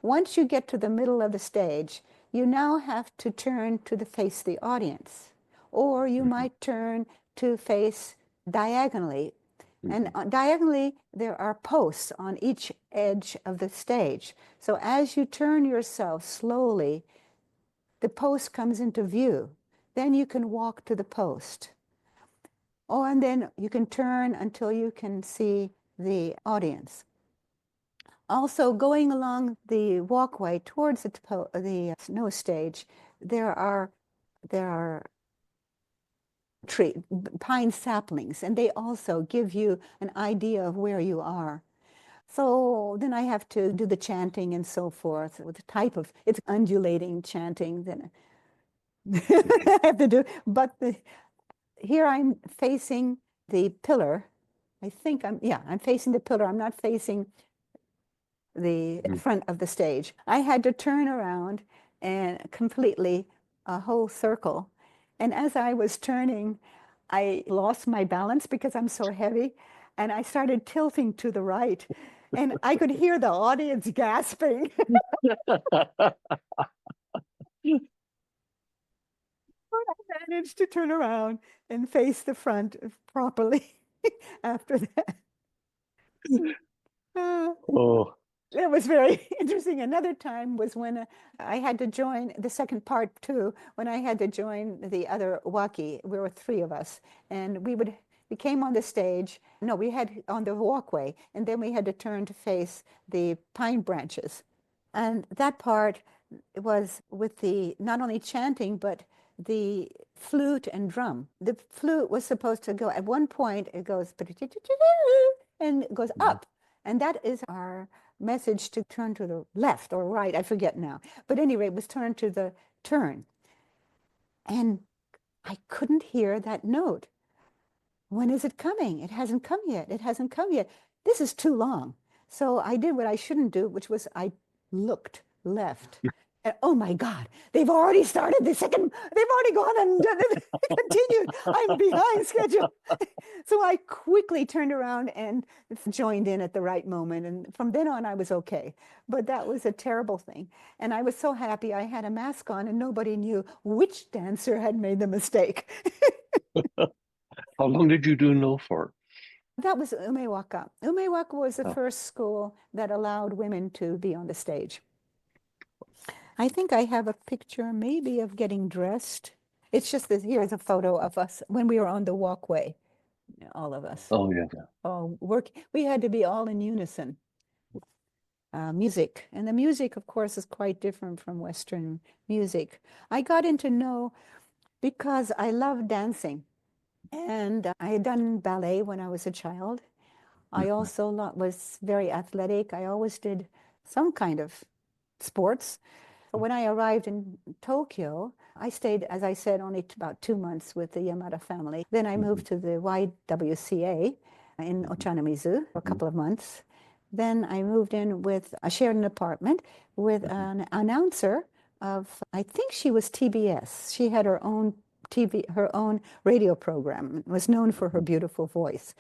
Once you get to the middle of the stage, you now have to turn to face the audience, or you might turn to face diagonally. And diagonally, there are posts on each edge of the stage. So as you turn yourself slowly, the post comes into view. Then you can walk to the post. Oh, and then you can turn until you can see the audience. Also, going along the walkway towards the snow stage, there are pine saplings, and they also give you an idea of where you are. So then I have to do the chanting and so forth with the type of, it's undulating chanting that I have to do. But here I'm facing the pillar. I'm facing the pillar. I'm not facing the front of the stage. I had to turn around and completely a whole circle. And as I was turning, I lost my balance because I'm so heavy, and I started tilting to the right. And I could hear the audience gasping. I managed to turn around and face the front properly after that. Uh,
Oh.
It was very interesting. Another time was when I had to join the second part too, when I had to join the other waki. We were 3 of us, and we came on the stage. No, we had on the walkway, and then we had to turn to face the pine branches. And that part was with the not only chanting, but the flute and drum. The flute was supposed to go, at one point, it goes, and it goes up. And that is our message to turn to the left or right, I forget now. But anyway, it was turn to the turn. And I couldn't hear that note. When is it coming? It hasn't come yet. It hasn't come yet. This is too long. So I did what I shouldn't do, which was I looked left. And oh my God, they've already started the second, they've already gone and continued. I'm behind schedule. So I quickly turned around and joined in at the right moment. And from then on, I was okay. But that was a terrible thing. And I was so happy I had a mask on and nobody knew which dancer had made the mistake.
How long did you do no for?
That was Umewaka. Umewaka was the
Oh.
first school that allowed women to be on the stage. I think I have a picture maybe of getting dressed. It's just that here's a photo of us when we were on the walkway, all of us.
Oh, yeah.
Oh, we had to be all in unison. Music. And the music, of course, is quite different from Western music. I got into No because I love dancing. And I had done ballet when I was a child. I also was very athletic. I always did some kind of sports. But when I arrived in Tokyo, I stayed, as I said, only about 2 months with the Yamada family. Then I moved to the YWCA in Ochanomizu for a couple of months. Then I moved in with, I shared an apartment with an announcer of, I think she was TBS. She had her own her own radio program, was known for her beautiful voice,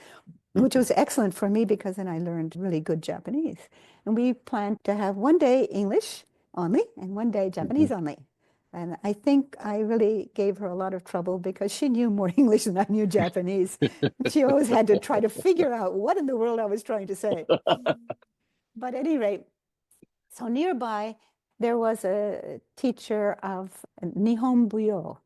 which was excellent for me because then I learned really good Japanese. And we planned to have one day English only and one day Japanese only. And I think I really gave her a lot of trouble because she knew more English than I knew Japanese. She always had to try to figure out what in the world I was trying to say. But at any rate, so nearby, there was a teacher of Nihon Buyo.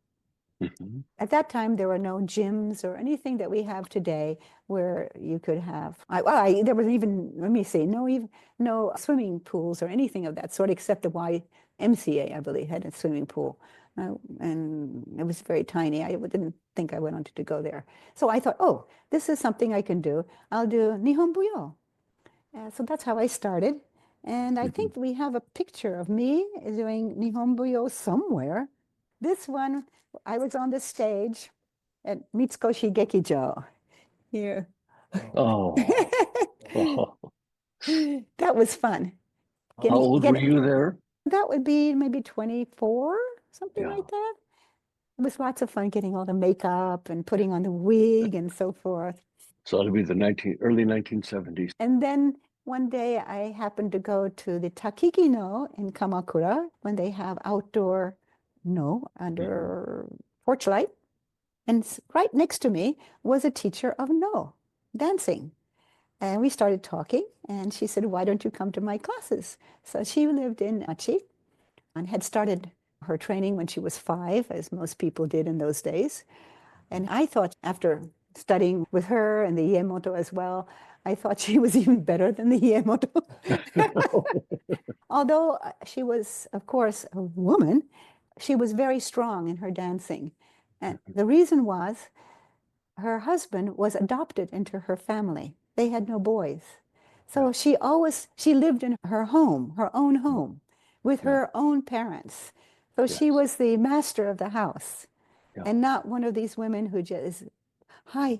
At that time, there were no gyms or anything that we have today where you could have, there was even, let me see, no swimming pools or anything of that sort, except the YMCA, I believe, had a swimming pool. And it was very tiny. I didn't think I wanted to go there. So I thought, oh, this is something I can do. I'll do Nihon Buyo. So that's how I started. And I think we have a picture of me doing Nihon Buyo somewhere. This one, I was on the stage at Mitsukoshi Gekijo here.
Oh.
That was fun.
How old were you there?
That would be maybe 24, something like that. It was lots of fun getting all the makeup and putting on the wig and so forth.
So it'll be the early 1970s.
And then one day I happened to go to the Takiki no in Kamakura when they have outdoor no under porch light. And right next to me was a teacher of no, dancing. And we started talking, and she said, why don't you come to my classes? So she lived in Achi and had started her training when she was 5, as most people did in those days. And I thought after studying with her and the Iemoto as well, I thought she was even better than the Iemoto. Although she was, of course, a woman, she was very strong in her dancing. And the reason was her husband was adopted into her family. They had no boys. So she lived in her home, her own home, with her own parents. So she was the master of the house and not one of these women who just, hi.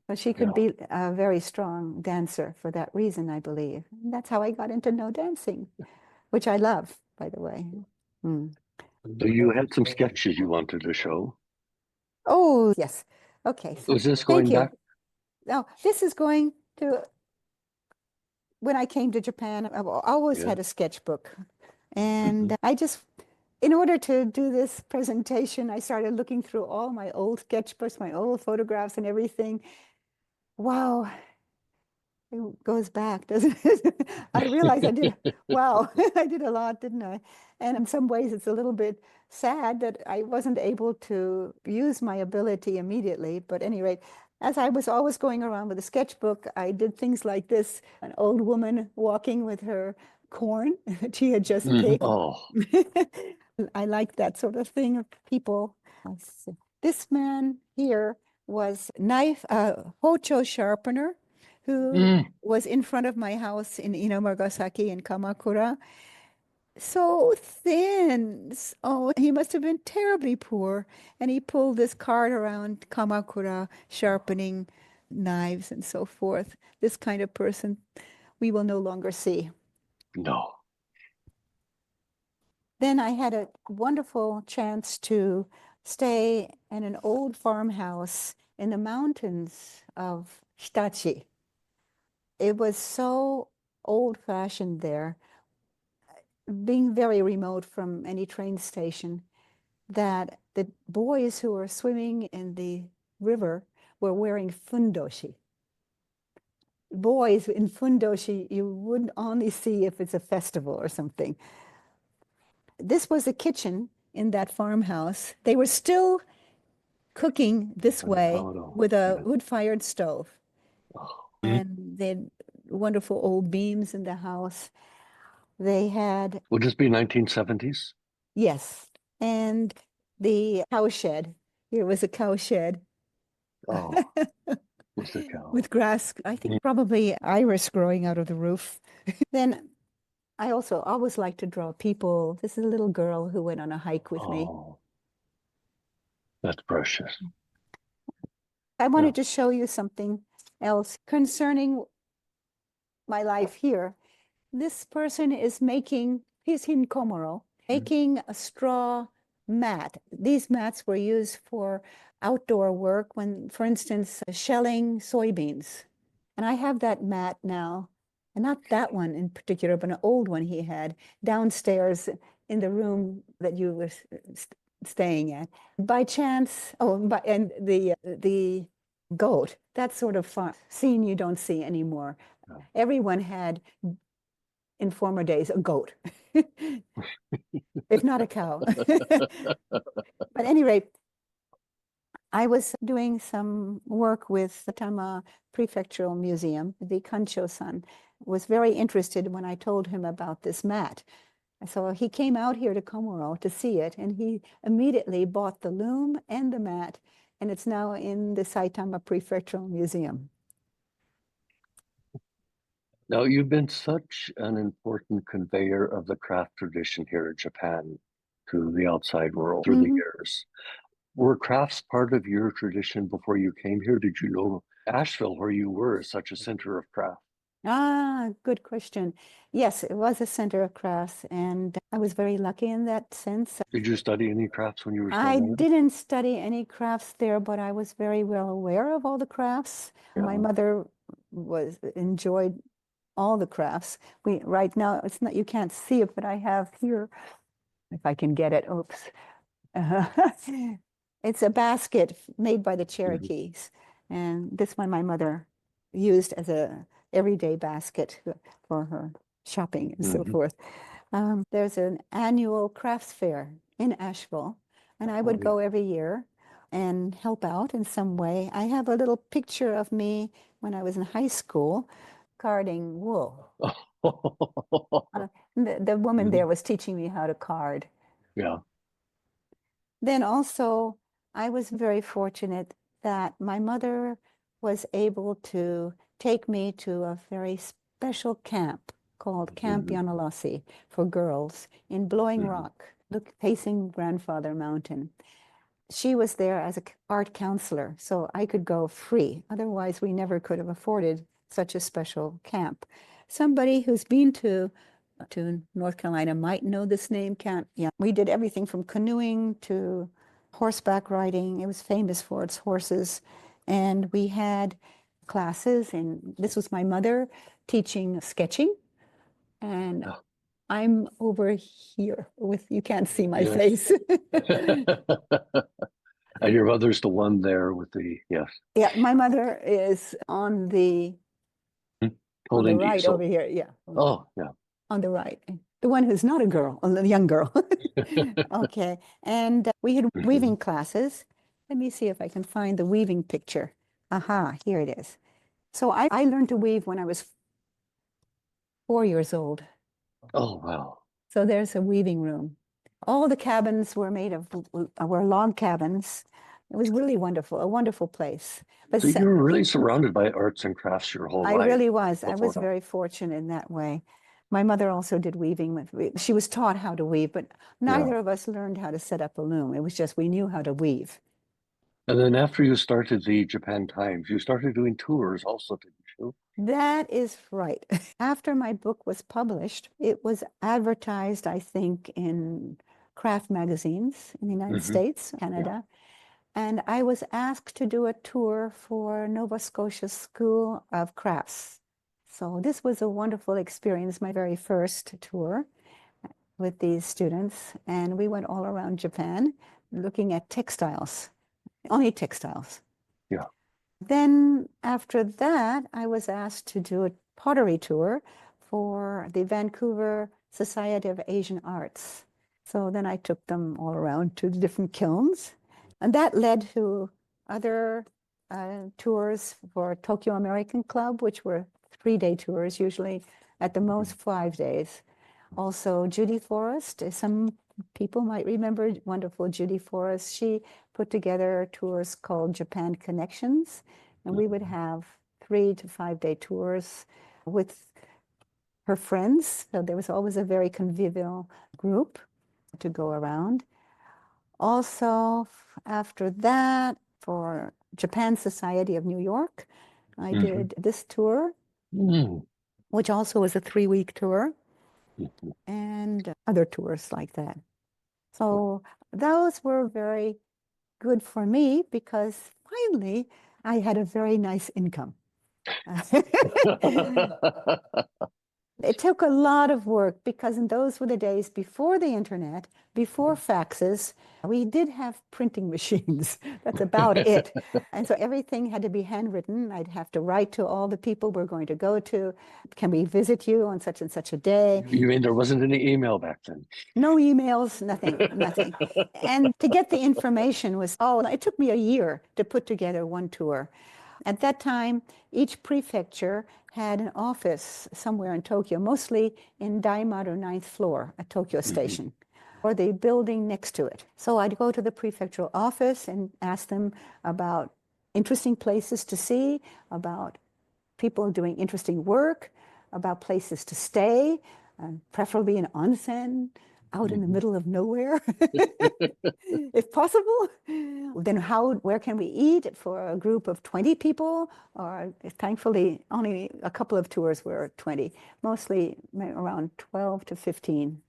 But she could be a very strong dancer for that reason, I believe. And that's how I got into no dancing, which I love, by the way.
So you had some sketches you wanted to show.
Oh, yes. Okay. So
Was this going back?
No, this is going to when I came to Japan. I've always had a sketchbook. And I just, in order to do this presentation, I started looking through all my old sketchbooks, my old photographs and everything. Wow. It goes back, doesn't it? I realized I did a lot, didn't I? And in some ways, it's a little bit sad that I wasn't able to use my ability immediately. But at any rate, as I was always going around with a sketchbook, I did things like this, an old woman walking with her corn that she had just picked.
Oh.
I like that sort of thing of people. This man here was hocho sharpener. who was in front of my house in Inamargasaki in Kamakura. So thin. Oh, he must have been terribly poor. And he pulled this cart around Kamakura, sharpening knives and so forth. This kind of person we will no longer see.
No.
Then I had a wonderful chance to stay in an old farmhouse in the mountains of Hitachi. It was so old-fashioned there, being very remote from any train station, that the boys who were swimming in the river were wearing fundoshi. Boys in fundoshi you wouldn't only see if it's a festival or something. This was a kitchen in that farmhouse. They were still cooking this way with a wood-fired stove. And they had wonderful old beams in the house. They had...
Would this be 1970s?
Yes. And the cow shed. Here was a cow shed.
Oh, with the cow.
With grass, I think probably iris growing out of the roof. Then I also always like to draw people. This is a little girl who went on a hike with me.
Oh, that's precious.
I wanted to show you something else concerning my life here. This person is making, he's in Komoro, making a straw mat. These mats were used for outdoor work when, for instance, shelling soybeans. And I have that mat now, and not that one in particular, but an old one he had downstairs in the room that you were staying at. By chance, and the goat, that sort of scene you don't see anymore.
No.
Everyone had, in former days, a goat, if not a cow. But at any rate, I was doing some work with the Tama Prefectural Museum. The Kancho-san was very interested when I told him about this mat. So he came out here to Komoro to see it, and he immediately bought the loom and the mat, and it's now in the Saitama Prefectural Museum.
Now, you've been such an important conveyor of the craft tradition here in Japan to the outside world through the years. Were crafts part of your tradition before you came here? Did you know Asheville, where you were, is such a center of craft?
Ah, good question. Yes, it was a center of crafts, and I was very lucky in that sense.
Did you study any crafts when you were still
I
there?
didn't study any crafts there, but I was very well aware of all the crafts.
Yeah.
My mother enjoyed all the crafts. Right now, it's not, you can't see it, but I have here, if I can get it, oops. It's a basket made by the Cherokees. And this one my mother used as a everyday basket for her shopping and so forth. There's an annual crafts fair in Asheville, and I would go every year and help out in some way. I have a little picture of me when I was in high school carding wool. The woman there was teaching me how to card.
Yeah.
Then also, I was very fortunate that my mother was able to take me to a very special camp called Camp Yanalasi for girls in Blowing Rock, facing Grandfather Mountain. She was there as an art counselor, so I could go free. Otherwise, we never could have afforded such a special camp. Somebody who's been to North Carolina might know this name. We did everything from canoeing to horseback riding. It was famous for its horses. And we had classes, and this was my mother teaching sketching. And I'm over here with, you can't see my face.
And your mother's the one there with the, yes.
Yeah, my mother is on the right
easel.
over here. Yeah.
Oh, yeah.
On the right. The one who's not a girl, a young girl. Okay. And we had weaving classes. Let me see if I can find the weaving picture. Aha, here it is. So I learned to weave when I was 4 years old.
Oh, wow.
So there's a weaving room. All the cabins were made of, were log cabins It was really wonderful, a wonderful place. But
So you were really surrounded by arts and crafts your whole
I
life.
really was. I
before
was
that.
very fortunate in that way. My mother also did weaving. She was taught how to weave, but neither of us learned how to set up a loom. It was just we knew how to weave.
And then after you started the Japan Times, you started doing tours also, didn't you?
That is right. After my book was published, it was advertised, I think, in craft magazines in the United States, Canada. And I was asked to do a tour for Nova Scotia School of Crafts. So this was a wonderful experience, my very first tour with these students. And we went all around Japan looking at textiles, only textiles.
Yeah.
Then after that, I was asked to do a pottery tour for the Vancouver Society of Asian Arts. So then I took them all around to the different kilns. And that led to other tours for Tokyo American Club, which were 3-day tours, usually at the most 5 days. Also, Judy Forrest, some people might remember wonderful Judy Forrest. She put together tours called Japan Connections, and we would have 3 to 5 day tours with her friends. So there was always a very convivial group to go around. Also, after that, for Japan Society of New York, I did this tour, which also was a 3-week tour, and other tours like that. So those were very good for me because finally I had a very nice income. It took a lot of work because those were the days before the internet, before faxes. We did have printing machines. That's about it. And so everything had to be handwritten. I'd have to write to all the people we're going to go to. Can we visit you on such and such a day?
You mean there wasn't any email back then?
No emails, nothing, nothing. And to get the information was, it took me a year to put together one tour. At that time, each prefecture had an office somewhere in Tokyo, mostly in Daimaru 9th floor at Tokyo Station, or the building next to it. So I'd go to the prefectural office and ask them about interesting places to see, about people doing interesting work, about places to stay, preferably in onsen, out in the middle of nowhere, if possible. Then where can we eat for a group of 20 people? Or thankfully, only a couple of tours were 20, mostly around 12 to 15.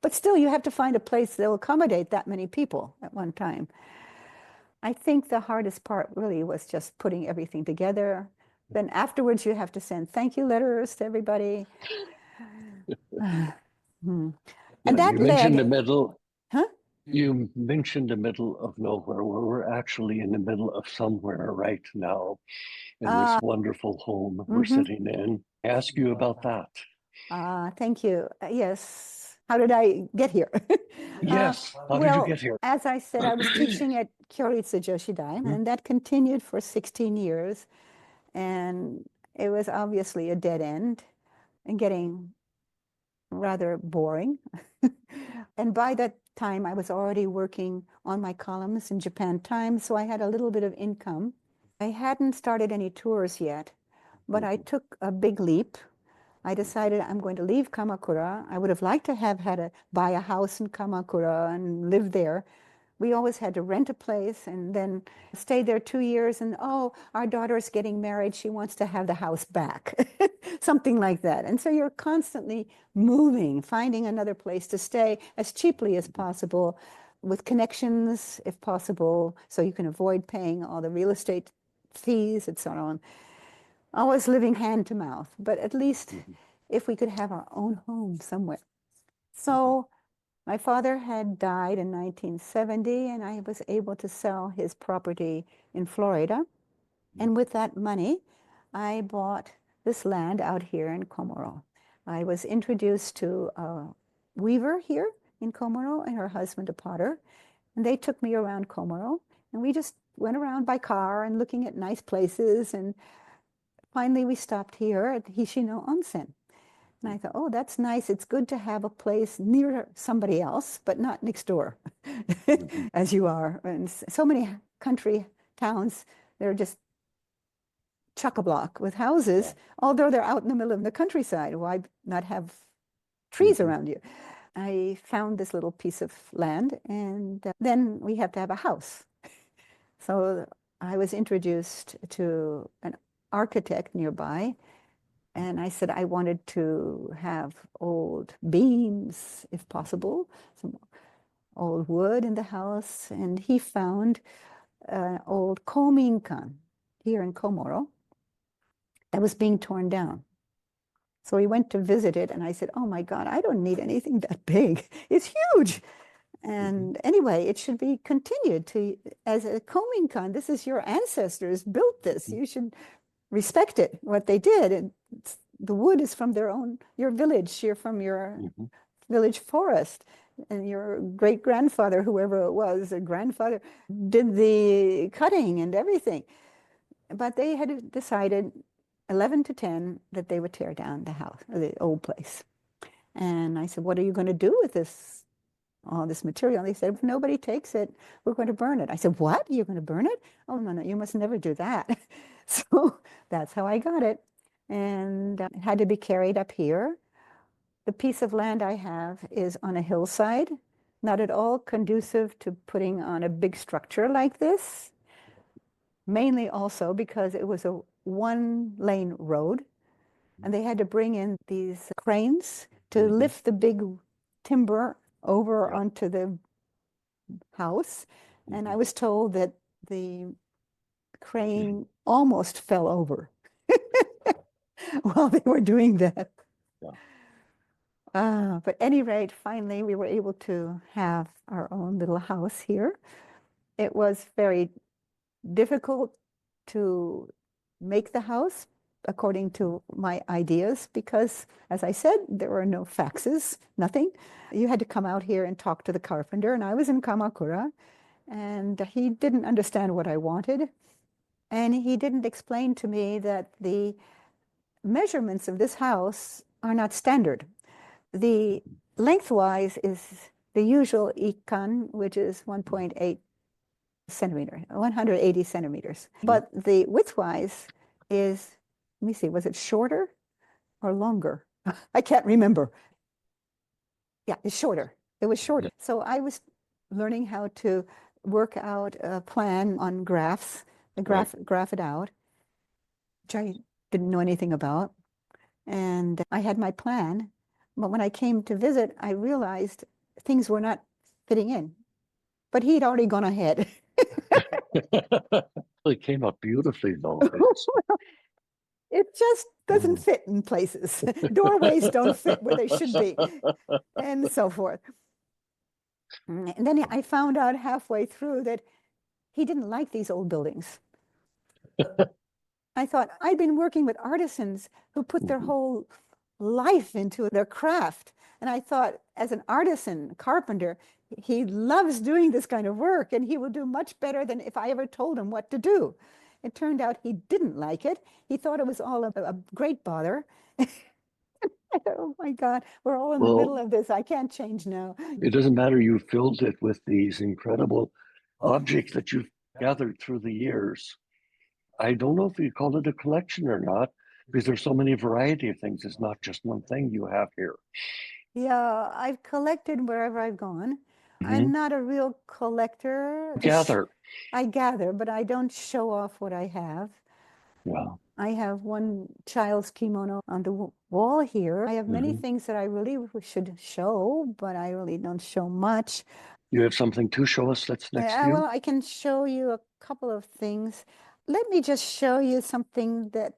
But still, you have to find a place that will accommodate that many people at one time. I think the hardest part really was just putting everything together. Then afterwards, you have to send thank you letters to everybody. And that
you mentioned
led,
the middle.
huh?
You mentioned the middle of nowhere, where we're actually in the middle of somewhere right now in this wonderful home we're sitting in. I ask you about that.
Thank you. Yes. How did I get here?
Yes. How did you get here?
As I said, I was teaching at Kyoritsu Joshidai, and that continued for 16 years. And it was obviously a dead end and getting rather boring. And by that time, I was already working on my columns in Japan Times, so I had a little bit of income. I hadn't started any tours yet, but I took a big leap. I decided I'm going to leave Kamakura. I would have liked to have buy a house in Kamakura and live there. We always had to rent a place and then stay there 2 years. And our daughter's getting married. She wants to have the house back, something like that. And so you're constantly moving, finding another place to stay as cheaply as possible, with connections, if possible, so you can avoid paying all the real estate fees and so on. Always living hand to mouth, but at least if we could have our own home somewhere. So my father had died in 1970, and I was able to sell his property in Florida. And with that money, I bought this land out here in Komoro. I was introduced to a weaver here in Komoro and her husband, a potter. And they took me around Komoro, and we just went around by car and looking at nice places. And finally, we stopped here at Hishino Onsen. And I thought, that's nice. It's good to have a place near somebody else, but not next door, as you are. And so many country towns, they're just chock-a-block with houses, although they're out in the middle of the countryside. Why not have trees around you? I found this little piece of land, and then we have to have a house. So I was introduced to an architect nearby, and I said I wanted to have old beams, if possible, some old wood in the house. And he found an old kominkan here in Komoro that was being torn down. So we went to visit it, and I said, oh my God, I don't need anything that big. It's huge. And anyway, it should be continued to, as a kominkan, this is your ancestors built this. You should respect it, what they did. And the wood is from their own, your village, you're from your village forest. And your great-grandfather, whoever it was, a grandfather, did the cutting and everything. But they had decided 11 to 10 that they would tear down the house, the old place. And I said, what are you going to do with this, all this material? And they said, if nobody takes it, we're going to burn it. I said, what? You're going to burn it? Oh, no, you must never do that. So that's how I got it. And it had to be carried up here. The piece of land I have is on a hillside, not at all conducive to putting on a big structure like this. Mainly also because it was a one-lane road, and they had to bring in these cranes to lift the big timber over onto the house. And I was told that the crane almost fell over while they were doing that. But at any rate, finally, we were able to have our own little house here. It was very difficult to make the house according to my ideas because, as I said, there were no faxes, nothing. You had to come out here and talk to the carpenter, and I was in Kamakura, and he didn't understand what I wanted, and he didn't explain to me that the measurements of this house are not standard. The lengthwise is the usual ikan, which is 1.8 centimeter, 180 centimeters. But the widthwise is, let me see, was it shorter or longer? I can't remember. Yeah, it's shorter. It was shorter. So I was learning how to work out a plan on graphs, graph it out, which I didn't know anything about. And I had my plan. But when I came to visit, I realized things were not fitting in. But he'd already gone ahead.
It came up beautifully, though.
It just doesn't fit in places. Doorways don't fit where they should be, and so forth. And then I found out halfway through that he didn't like these old buildings. I thought, I'd been working with artisans who put their whole life into their craft. And I thought, as an artisan, carpenter, he loves doing this kind of work, and he will do much better than if I ever told him what to do. It turned out he didn't like it. He thought it was all a great bother. I thought, oh my God, we're all in the middle of this. I can't change now.
It doesn't matter. You filled it with these incredible objects that you've gathered through the years. I don't know if you call it a collection or not, because there's so many variety of things. It's not just one thing you have here.
Yeah, I've collected wherever I've gone. I'm not a real collector. I gather, but I don't show off what I have.
Yeah.
I have one child's kimono on the wall here. I have many things that I really should show, but I really don't show much.
You have something to show us that's next to you?
Well, I can show you a couple of things. Let me just show you something that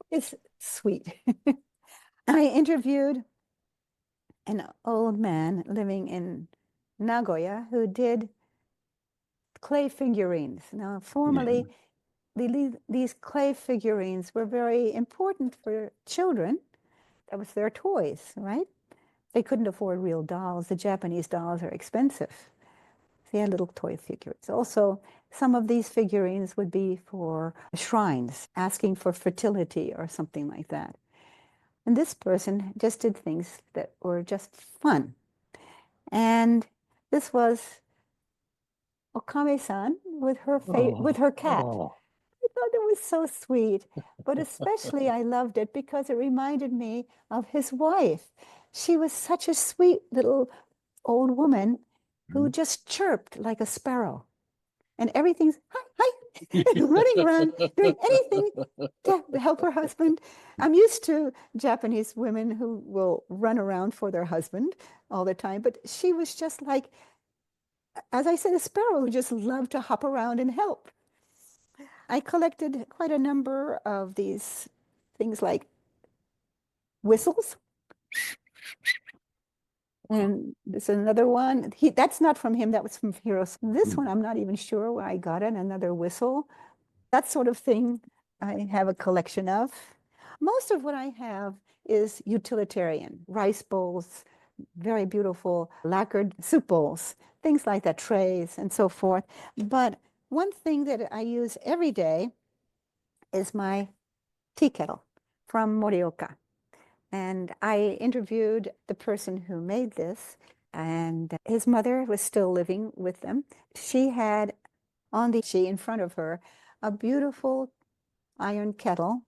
is sweet. I interviewed an old man living in Nagoya who did clay figurines. Now, formerly, these clay figurines were very important for children. That was their toys, right? They couldn't afford real dolls. The Japanese dolls are expensive. So they had little toy figures. Also, some of these figurines would be for shrines, asking for fertility or something like that. And this person just did things that were just fun. And this was Okame-san with her with her cat.
Oh,
I thought it was so sweet, but especially I loved it because it reminded me of his wife. She was such a sweet little old woman who just chirped like a sparrow. And everything's hi, hi, running around, doing anything to help her husband. I'm used to Japanese women who will run around for their husband all the time, but she was just like, as I said, a sparrow who just loved to hop around and help. I collected quite a number of these things like whistles. And there's another one. That's not from him, that was from Heroes. This one, I'm not even sure where I got it, another whistle. That sort of thing I have a collection of. Most of what I have is utilitarian, rice bowls, very beautiful lacquered soup bowls, things like that, trays and so forth. But one thing that I use every day is my tea kettle from Morioka. And I interviewed the person who made this, and his mother was still living with them. She had on the she in front of her a beautiful iron kettle.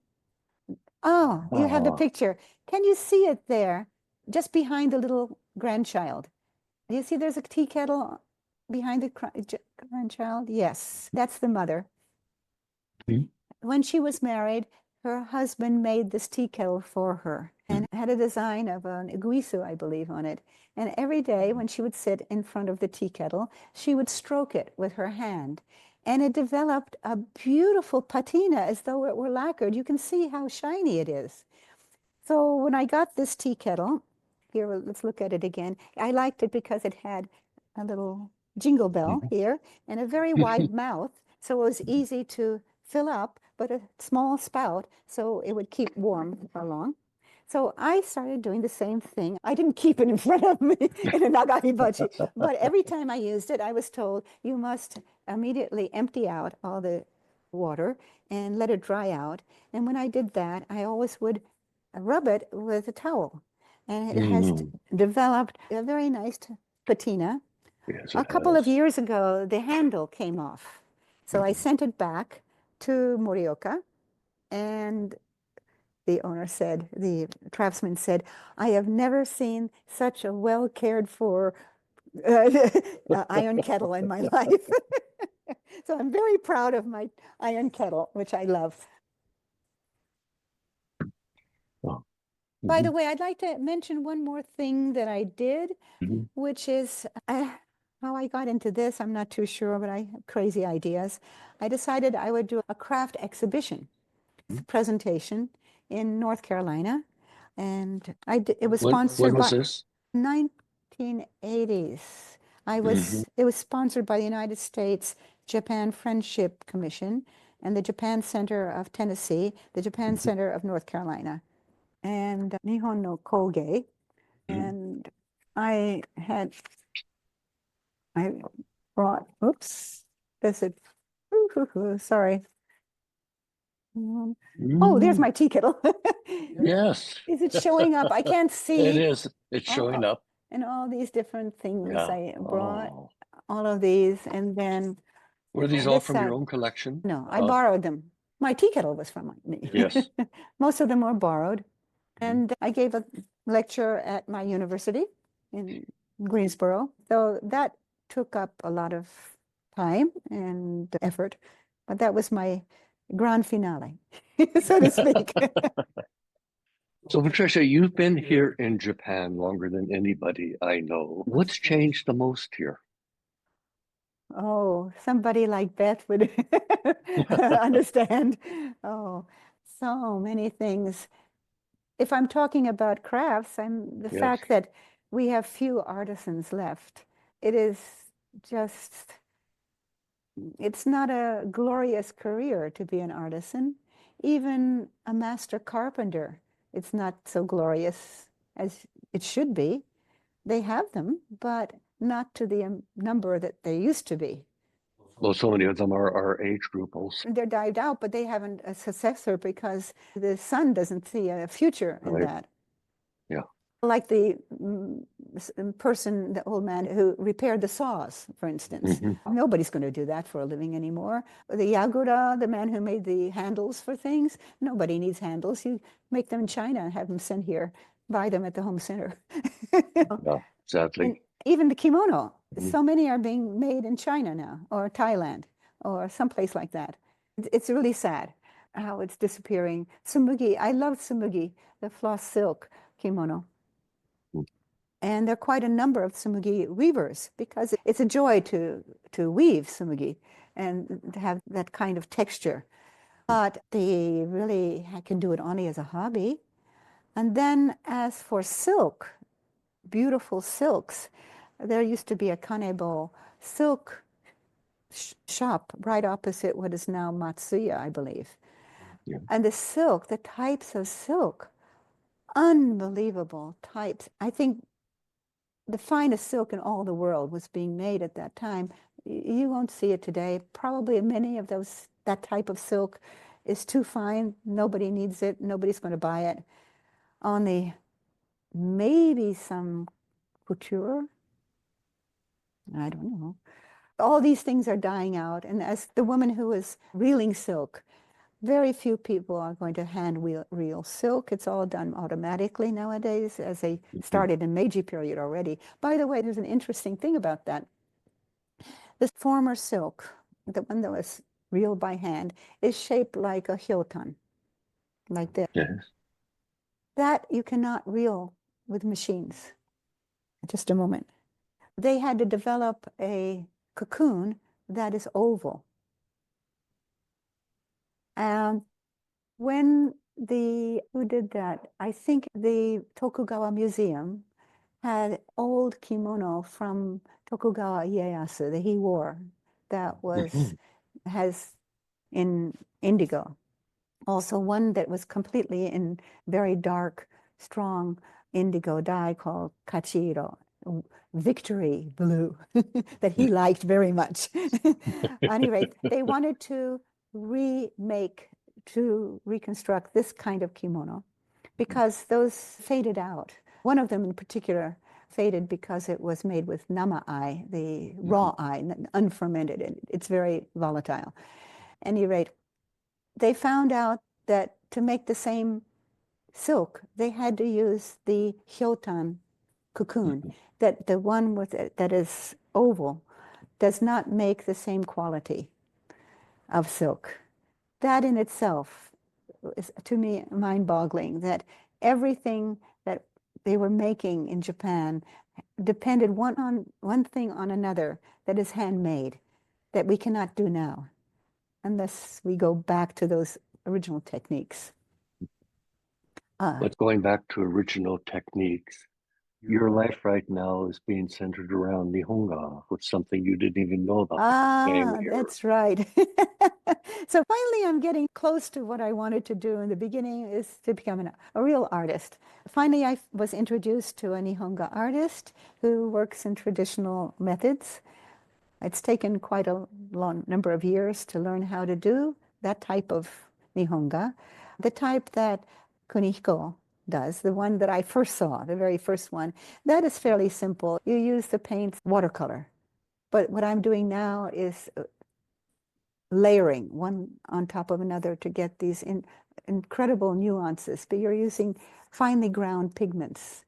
Oh, you have the picture. Can you see it there? Just behind the little grandchild. Do you see there's a tea kettle behind the grandchild? Yes, that's the mother. When she was married, her husband made this tea kettle for her and had a design of an iguisu, I believe, on it. And every day when she would sit in front of the tea kettle, she would stroke it with her hand. And it developed a beautiful patina as though it were lacquered. You can see how shiny it is. So when I got this tea kettle, here, let's look at it again. I liked it because it had a little jingle bell here and a very wide mouth. So it was easy to fill up, but a small spout, so it would keep warm for long. So I started doing the same thing. I didn't keep it in front of me in a nagaribachi, but every time I used it, I was told you must immediately empty out all the water and let it dry out. And when I did that, I always would rub it with a towel. And it has developed a very nice patina.
yes,
A couple of years ago, the handle came off. So I sent it back to Morioka, and the owner said, the craftsman said, I have never seen such a well cared for iron kettle in my life. So I'm very proud of my iron kettle, which I love. By the way, I'd like to mention one more thing that I did, which is how I got into this. I'm not too sure, but I have crazy ideas. I decided I would do a craft exhibition presentation in North Carolina. And it was sponsored
when was
by
this?
1980s. It was sponsored by the United States Japan Friendship Commission and the Japan Center of Tennessee, the Japan Center of North Carolina, and Nihon no Koge. And I brought, oops, sorry. Oh, there's my tea kettle.
Yes.
Is it showing up? I can't see.
It is. It's showing up.
And all these different things.
Yeah.
I brought all of these, and then
were these all from your own collection?
No, I borrowed them. My tea kettle was from me.
Yes.
Most of them were borrowed. And I gave a lecture at my university in Greensboro. So that took up a lot of time and effort, but that was my grand finale, so to speak.
So, Patricia, you've been here in Japan longer than anybody I know. What's changed the most here?
Oh, somebody like Beth would understand. Oh, so many things. If I'm talking about crafts, the fact that we have few artisans left. It is just, it's not a glorious career to be an artisan. Even a master carpenter, it's not so glorious as it should be. They have them, but not to the number that they used to be.
Well, so many of them are age groupals.
They're died out, but they haven't a successor because the son doesn't see a future in that.
Yeah.
Like the person, the old man who repaired the saws, for instance. Nobody's going to do that for a living anymore. The Yagura, the man who made the handles for things, nobody needs handles. You make them in China and have them sent here, buy them at the home center.
Yeah, exactly.
And even the kimono, so many are being made in China now, or Thailand, or someplace like that. It's really sad how it's disappearing. Sumugi, I love sumugi, the floss silk kimono. And there are quite a number of sumugi weavers because it's a joy to weave sumugi and to have that kind of texture. But they really can do it only as a hobby. And then as for silk, beautiful silks, there used to be a kanebo silk shop right opposite what is now Matsuya, I believe.
Yeah.
And the silk, the types of silk, unbelievable types. I think the finest silk in all the world was being made at that time. You won't see it today. Probably many of those, that type of silk is too fine. Nobody needs it. Nobody's going to buy it. Only maybe some couture. I don't know. All these things are dying out. And as the woman who is reeling silk, very few people are going to hand reel silk. It's all done automatically nowadays, as they started in Meiji period already. By the way, there's an interesting thing about that. The former silk, the one that was reeled by hand, is shaped like a hyotan, like this.
Yes.
That you cannot reel with machines. Just a moment. They had to develop a cocoon that is oval. And when who did that? I think the Tokugawa Museum had old kimono from Tokugawa Ieyasu that he wore that has in indigo. Also one that was completely in very dark, strong indigo dye called kachiro, victory blue, that he liked very much. At any rate, they wanted to reconstruct this kind of kimono because those faded out. One of them in particular faded because it was made with nama-ai, the raw ai, unfermented. It's very volatile. At any rate, they found out that to make the same silk, they had to use the hyotan cocoon, that the one that is oval does not make the same quality of silk. That in itself is, to me, mind-boggling, that everything that they were making in Japan depended one thing on another that is handmade, that we cannot do now, unless we go back to those original techniques.
But going back to original techniques, your life right now is being centered around Nihonga, which is something you didn't even know about.
That's right. So finally, I'm getting close to what I wanted to do in the beginning, is to become a real artist. Finally, I was introduced to a Nihonga artist who works in traditional methods. It's taken quite a long number of years to learn how to do that type of Nihonga. The type that Kunihiko does, the one that I first saw, the very first one, that is fairly simple. You use the paint watercolor. But what I'm doing now is layering one on top of another to get these incredible nuances. But you're using finely ground pigments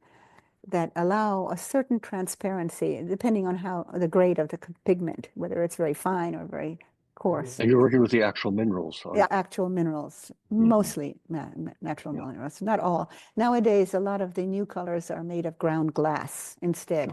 that allow a certain transparency, depending on how the grade of the pigment, whether it's very fine or very course.
And you're working with the actual minerals.
Yeah, actual minerals, mostly natural minerals, not all. Nowadays, a lot of the new colors are made of ground glass instead.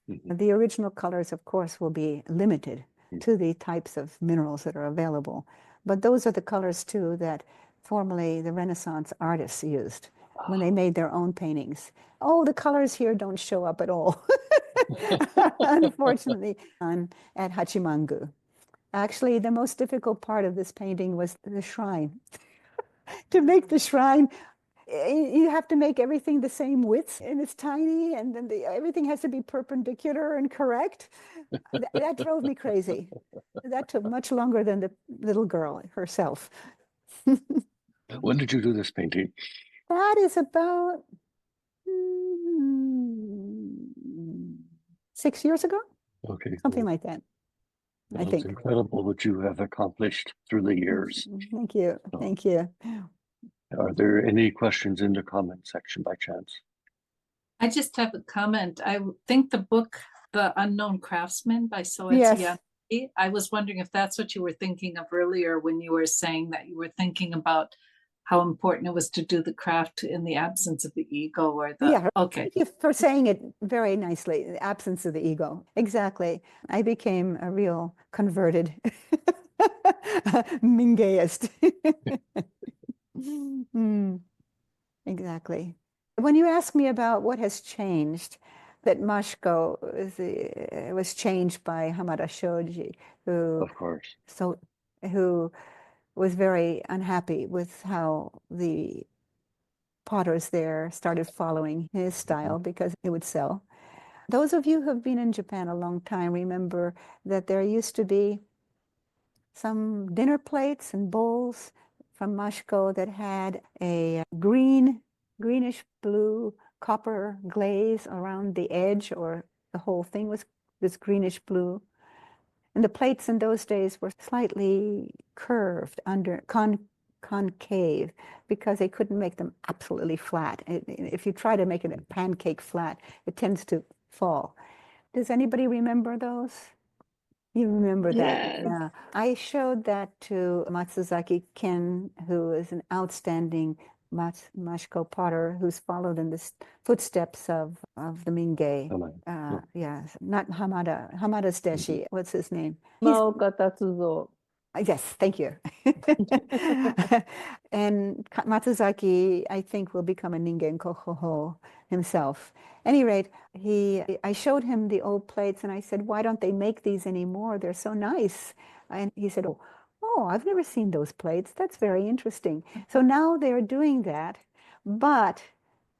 The original colors, of course, will be limited to the types of minerals that are available. But those are the colors, too, that formerly the Renaissance artists used when they made their own paintings. Oh, the colors here don't show up at all, unfortunately, at Hachimangu. Actually, the most difficult part of this painting was the shrine. To make the shrine, you have to make everything the same width, and it's tiny, and then everything has to be perpendicular and correct. That drove me crazy. That took much longer than the little girl herself.
When did you do this painting?
That is about 6 years ago,
Okay,
something like that, I
well, it's
think.
incredible what you have accomplished through the years.
Thank you.
So,
Thank you.
are there any questions in the comment section by chance?
I just have a comment. I think the book, The Unknown Craftsman by
Yes.
Soetsu, I was wondering if that's what you were thinking of earlier when you were saying that you were thinking about how important it was to do the craft in the absence of the ego or the,
Yeah.
okay.
Thank you for saying it very nicely, the absence of the ego. Exactly. I became a real converted Mingeist. Exactly. When you ask me about what has changed, that Mashko was changed by Hamada Shoji,
Of course.
who was very unhappy with how the potters there started following his style because it would sell. Those of you who have been in Japan a long time remember that there used to be some dinner plates and bowls from Mashko that had a greenish blue copper glaze around the edge, or the whole thing was this greenish blue. And the plates in those days were slightly curved concave because they couldn't make them absolutely flat. If you try to make it a pancake flat, it tends to fall. Does anybody remember those? You remember that?
Yes.
Yeah. I showed that to Matsuzaki Ken, who is an outstanding Mashko potter who's followed in the footsteps of the Minge. Yes, not Hamada's Deshi. What's his name? Yes, thank you. And Matsuzaki, I think, will become a Ningen Kohoho himself. Any rate, I showed him the old plates and I said, why don't they make these anymore? They're so nice. And he said, oh, I've never seen those plates. That's very interesting. So now they're doing that, but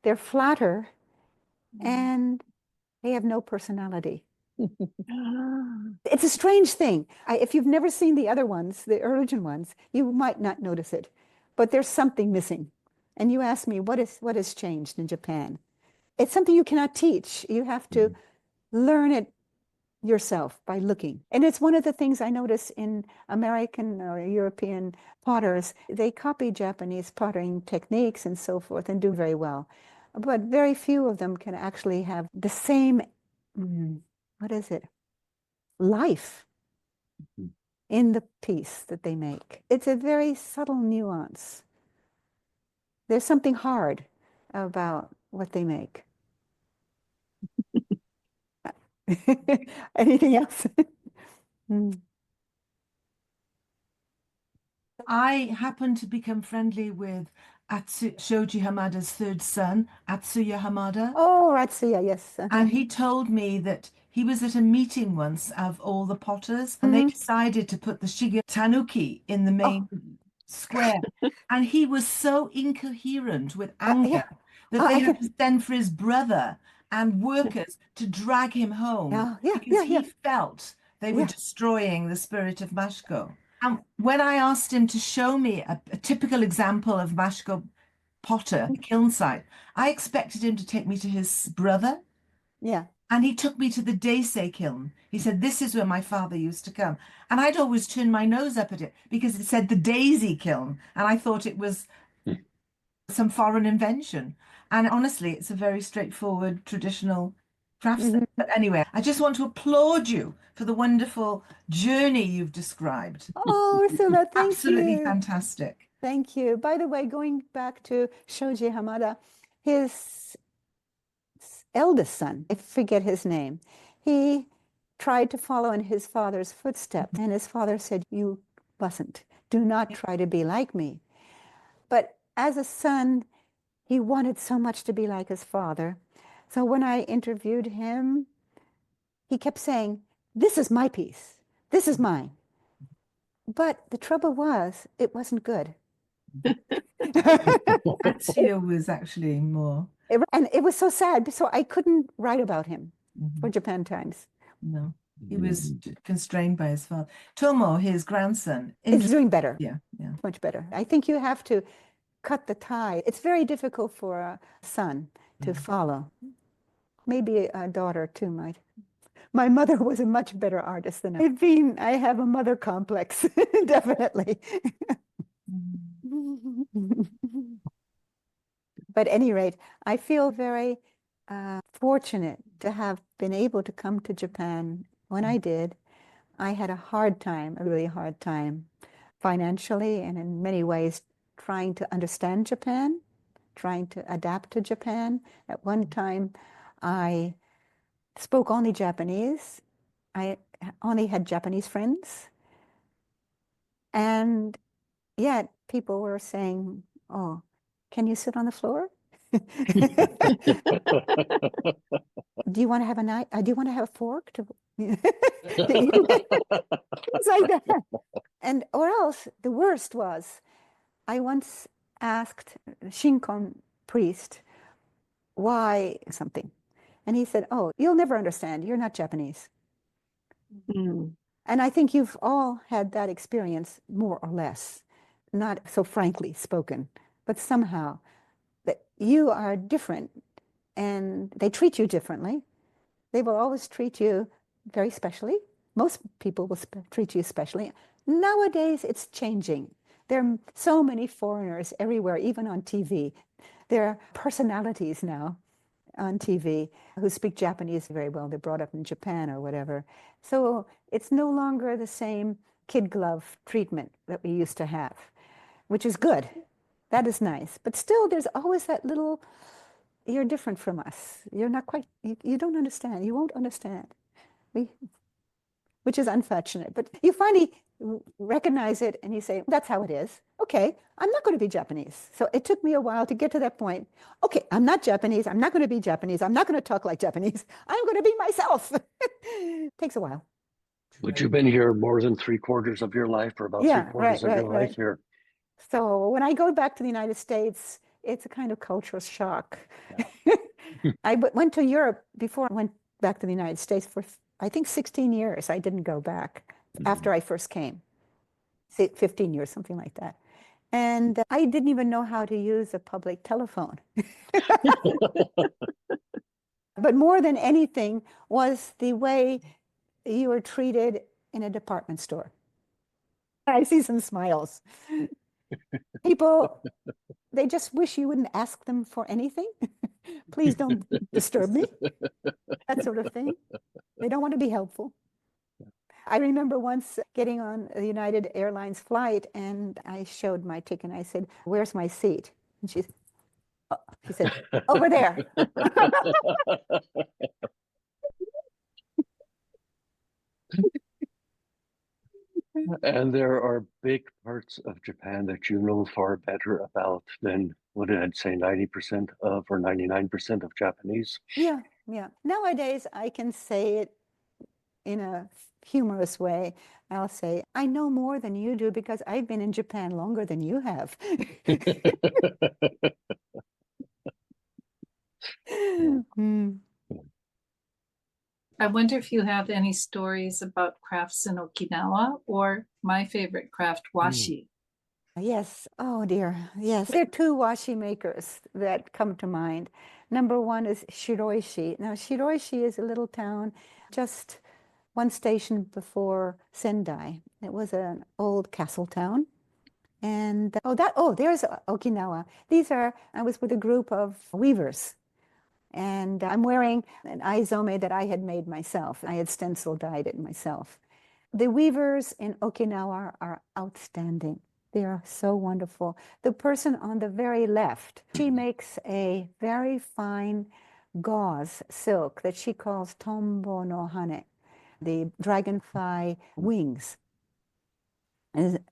they're flatter and they have no personality. It's a strange thing. If you've never seen the other ones, the original ones, you might not notice it, but there's something missing. And you ask me, what has changed in Japan? It's something you cannot teach. You have to learn it yourself by looking. And it's one of the things I notice in American or European potters. They copy Japanese pottering techniques and so forth and do very well. But very few of them can actually have the same, what is it? Life in the piece that they make. It's a very subtle nuance. There's something hard about what they make. Anything else?
I happened to become friendly with Shoji Hamada's third son, Atsuya Hamada.
Oh, Atsuya, yes.
And he told me that he was at a meeting once of all the potters, and they decided to put the Shiga Tanuki in the main square. And he was so incoherent with anger that they had to send for his brother and workers to drag him home because he felt they were destroying the spirit of Mashko. And when I asked him to show me a typical example of Mashko potter kiln site, I expected him to take me to his brother.
Yeah.
And he took me to the Deisei kiln. He said, this is where my father used to come. And I'd always turn my nose up at it because it said the Daisy kiln. And I thought it was some foreign invention. And honestly, it's a very straightforward, traditional craftsman. But anyway, I just want to applaud you for the wonderful journey you've described.
Oh, Ursula, thank
Absolutely
you.
fantastic.
Thank you. By the way, going back to Shoji Hamada, his eldest son, I forget his name, he tried to follow in his father's footsteps. And his father said, you mustn't. Do not try to be like me. But as a son, he wanted so much to be like his father. So when I interviewed him, he kept saying, this is my piece. This is mine. But the trouble was, it wasn't good.
Atsuya was actually more.
And it was so sad. So I couldn't write about him for Japan Times.
No, he was constrained by his father. Tomo, his grandson,
is doing better.
Yeah,
much better. I think you have to cut the tie. It's very difficult for a son to follow. Maybe a daughter too might. My mother was a much better artist than I have a mother complex, definitely. But at any rate, I feel very fortunate to have been able to come to Japan when I did. I had a hard time, a really hard time, financially and in many ways trying to understand Japan, trying to adapt to Japan. At one time, I spoke only Japanese. I only had Japanese friends. And yet people were saying, "Oh, can you sit on the floor? Do you want to have a knife? Do you want to have a fork to eat?" Things like that. And or else the worst was, I once asked a Shinkon priest why something. And he said, "Oh, you'll never understand. You're not Japanese." And I think you've all had that experience more or less, not so frankly spoken, but somehow that you are different and they treat you differently. They will always treat you very specially. Most people will treat you specially. Nowadays, it's changing. There are so many foreigners everywhere, even on TV. There are personalities now on TV who speak Japanese very well. They're brought up in Japan or whatever. So it's no longer the same kid glove treatment that we used to have, which is good. That is nice. But still, there's always that little, "You're different from us. You're not quite, you don't understand. You won't understand." Which is unfortunate. But you finally recognize it and you say, "That's how it is. Okay, I'm not going to be Japanese." So it took me a while to get to that point. Okay, I'm not Japanese. I'm not going to be Japanese. I'm not going to talk like Japanese. I'm going to be myself. Takes a while.
But you've been here more than 3/4 of your life, or about
Yeah,
3/4 of your life
right.
here.
So when I go back to the United States, it's a kind of cultural shock. I went to Europe before I went back to the United States for, I think, 16 years. I didn't go back after I first came, 15 years, something like that. And I didn't even know how to use a public telephone. But more than anything was the way you were treated in a department store. I see some smiles. People, they just wish you wouldn't ask them for anything. Please don't disturb me. That sort of thing. They don't want to be helpful. I remember once getting on a United Airlines flight and I showed my ticket and I said, "Where's my seat?" And she said, "Over there."
And there are big parts of Japan that you know far better about than, what did I say, 90% of or 99% of Japanese?
Yeah. Nowadays, I can say it in a humorous way. I'll say, "I know more than you do because I've been in Japan longer than you have."
I wonder if you have any stories about crafts in Okinawa, or my favorite craft, washi.
Yes. Oh dear. Yes. There are two washi makers that come to mind. Number one is Shiroishi. Now, Shiroishi is a little town just one station before Sendai. It was an old castle town. And there's Okinawa. I was with a group of weavers. And I'm wearing an aizome that I had made myself. I had stencil dyed it myself. The weavers in Okinawa are outstanding. They are so wonderful. The person on the very left, she makes a very fine gauze silk that she calls tombo no hane, the dragonfly wings. And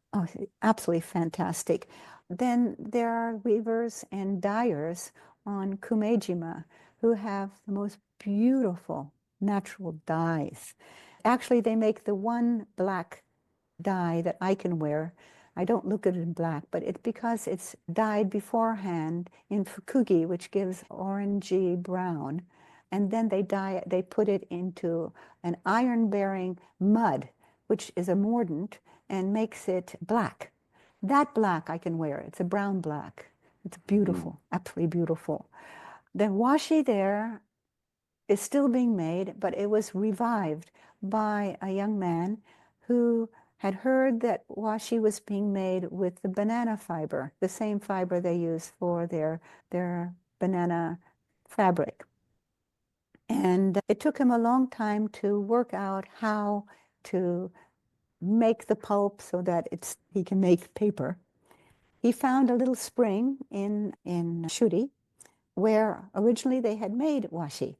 absolutely fantastic. Then there are weavers and dyers on Kumejima who have the most beautiful natural dyes. Actually, they make the one black dye that I can wear. I don't look at it in black, but it's because it's dyed beforehand in fukugi, which gives orangey brown. And then they put it into an iron-bearing mud, which is a mordant, and makes it black. That black I can wear. It's a brown black. It's beautiful, absolutely beautiful. The washi there is still being made, but it was revived by a young man who had heard that washi was being made with the banana fiber, the same fiber they use for their banana fabric. And it took him a long time to work out how to make the pulp so that he can make paper. He found a little spring in Shuri where originally they had made washi.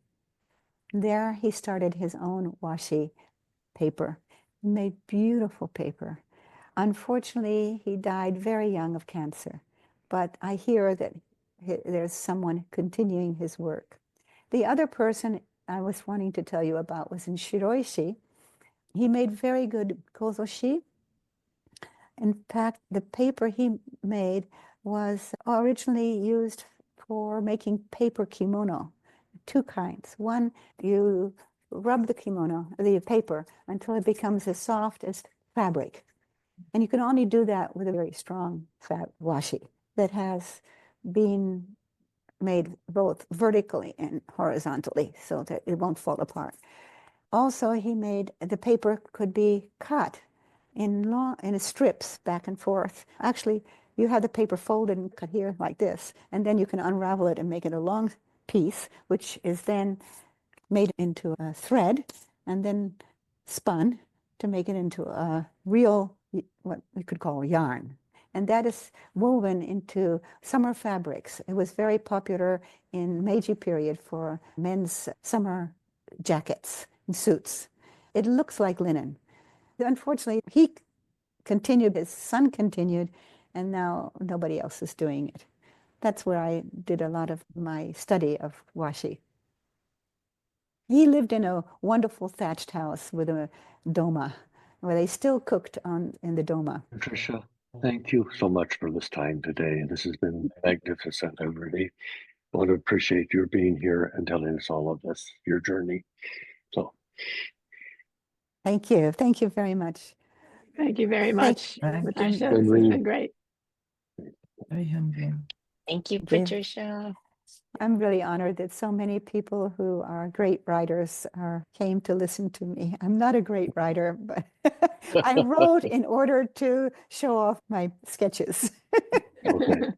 There he started his own washi paper. He made beautiful paper. Unfortunately, he died very young of cancer, but I hear that there's someone continuing his work. The other person I was wanting to tell you about was in Shiroishi. He made very good kozoshi. In fact, the paper he made was originally used for making paper kimono, two kinds. One, you rub the paper, until it becomes as soft as fabric. And you can only do that with a very strong washi that has been made both vertically and horizontally so that it won't fall apart. Also, he made the paper could be cut in strips back and forth. Actually, you have the paper folded and cut here like this, and then you can unravel it and make it a long piece, which is then made into a thread and then spun to make it into a real, what we could call yarn. And that is woven into summer fabrics. It was very popular in Meiji period for men's summer jackets and suits. It looks like linen. Unfortunately, he continued, his son continued, and now nobody else is doing it. That's where I did a lot of my study of washi. He lived in a wonderful thatched house with a doma, where they still cooked in the doma.
Patricia, thank you so much for this time today. This has been magnificent. I really want to appreciate your being here and telling us all of this, your journey. So,
thank you. Thank you very much.
Thank you very much,
Thank
Patricia.
you.
This has been great.
Very humbling.
Thank you,
Thank you.
Patricia.
I'm really honored that so many people who are great writers came to listen to me. I'm not a great writer, but I wrote in order to show off my sketches.
Okay.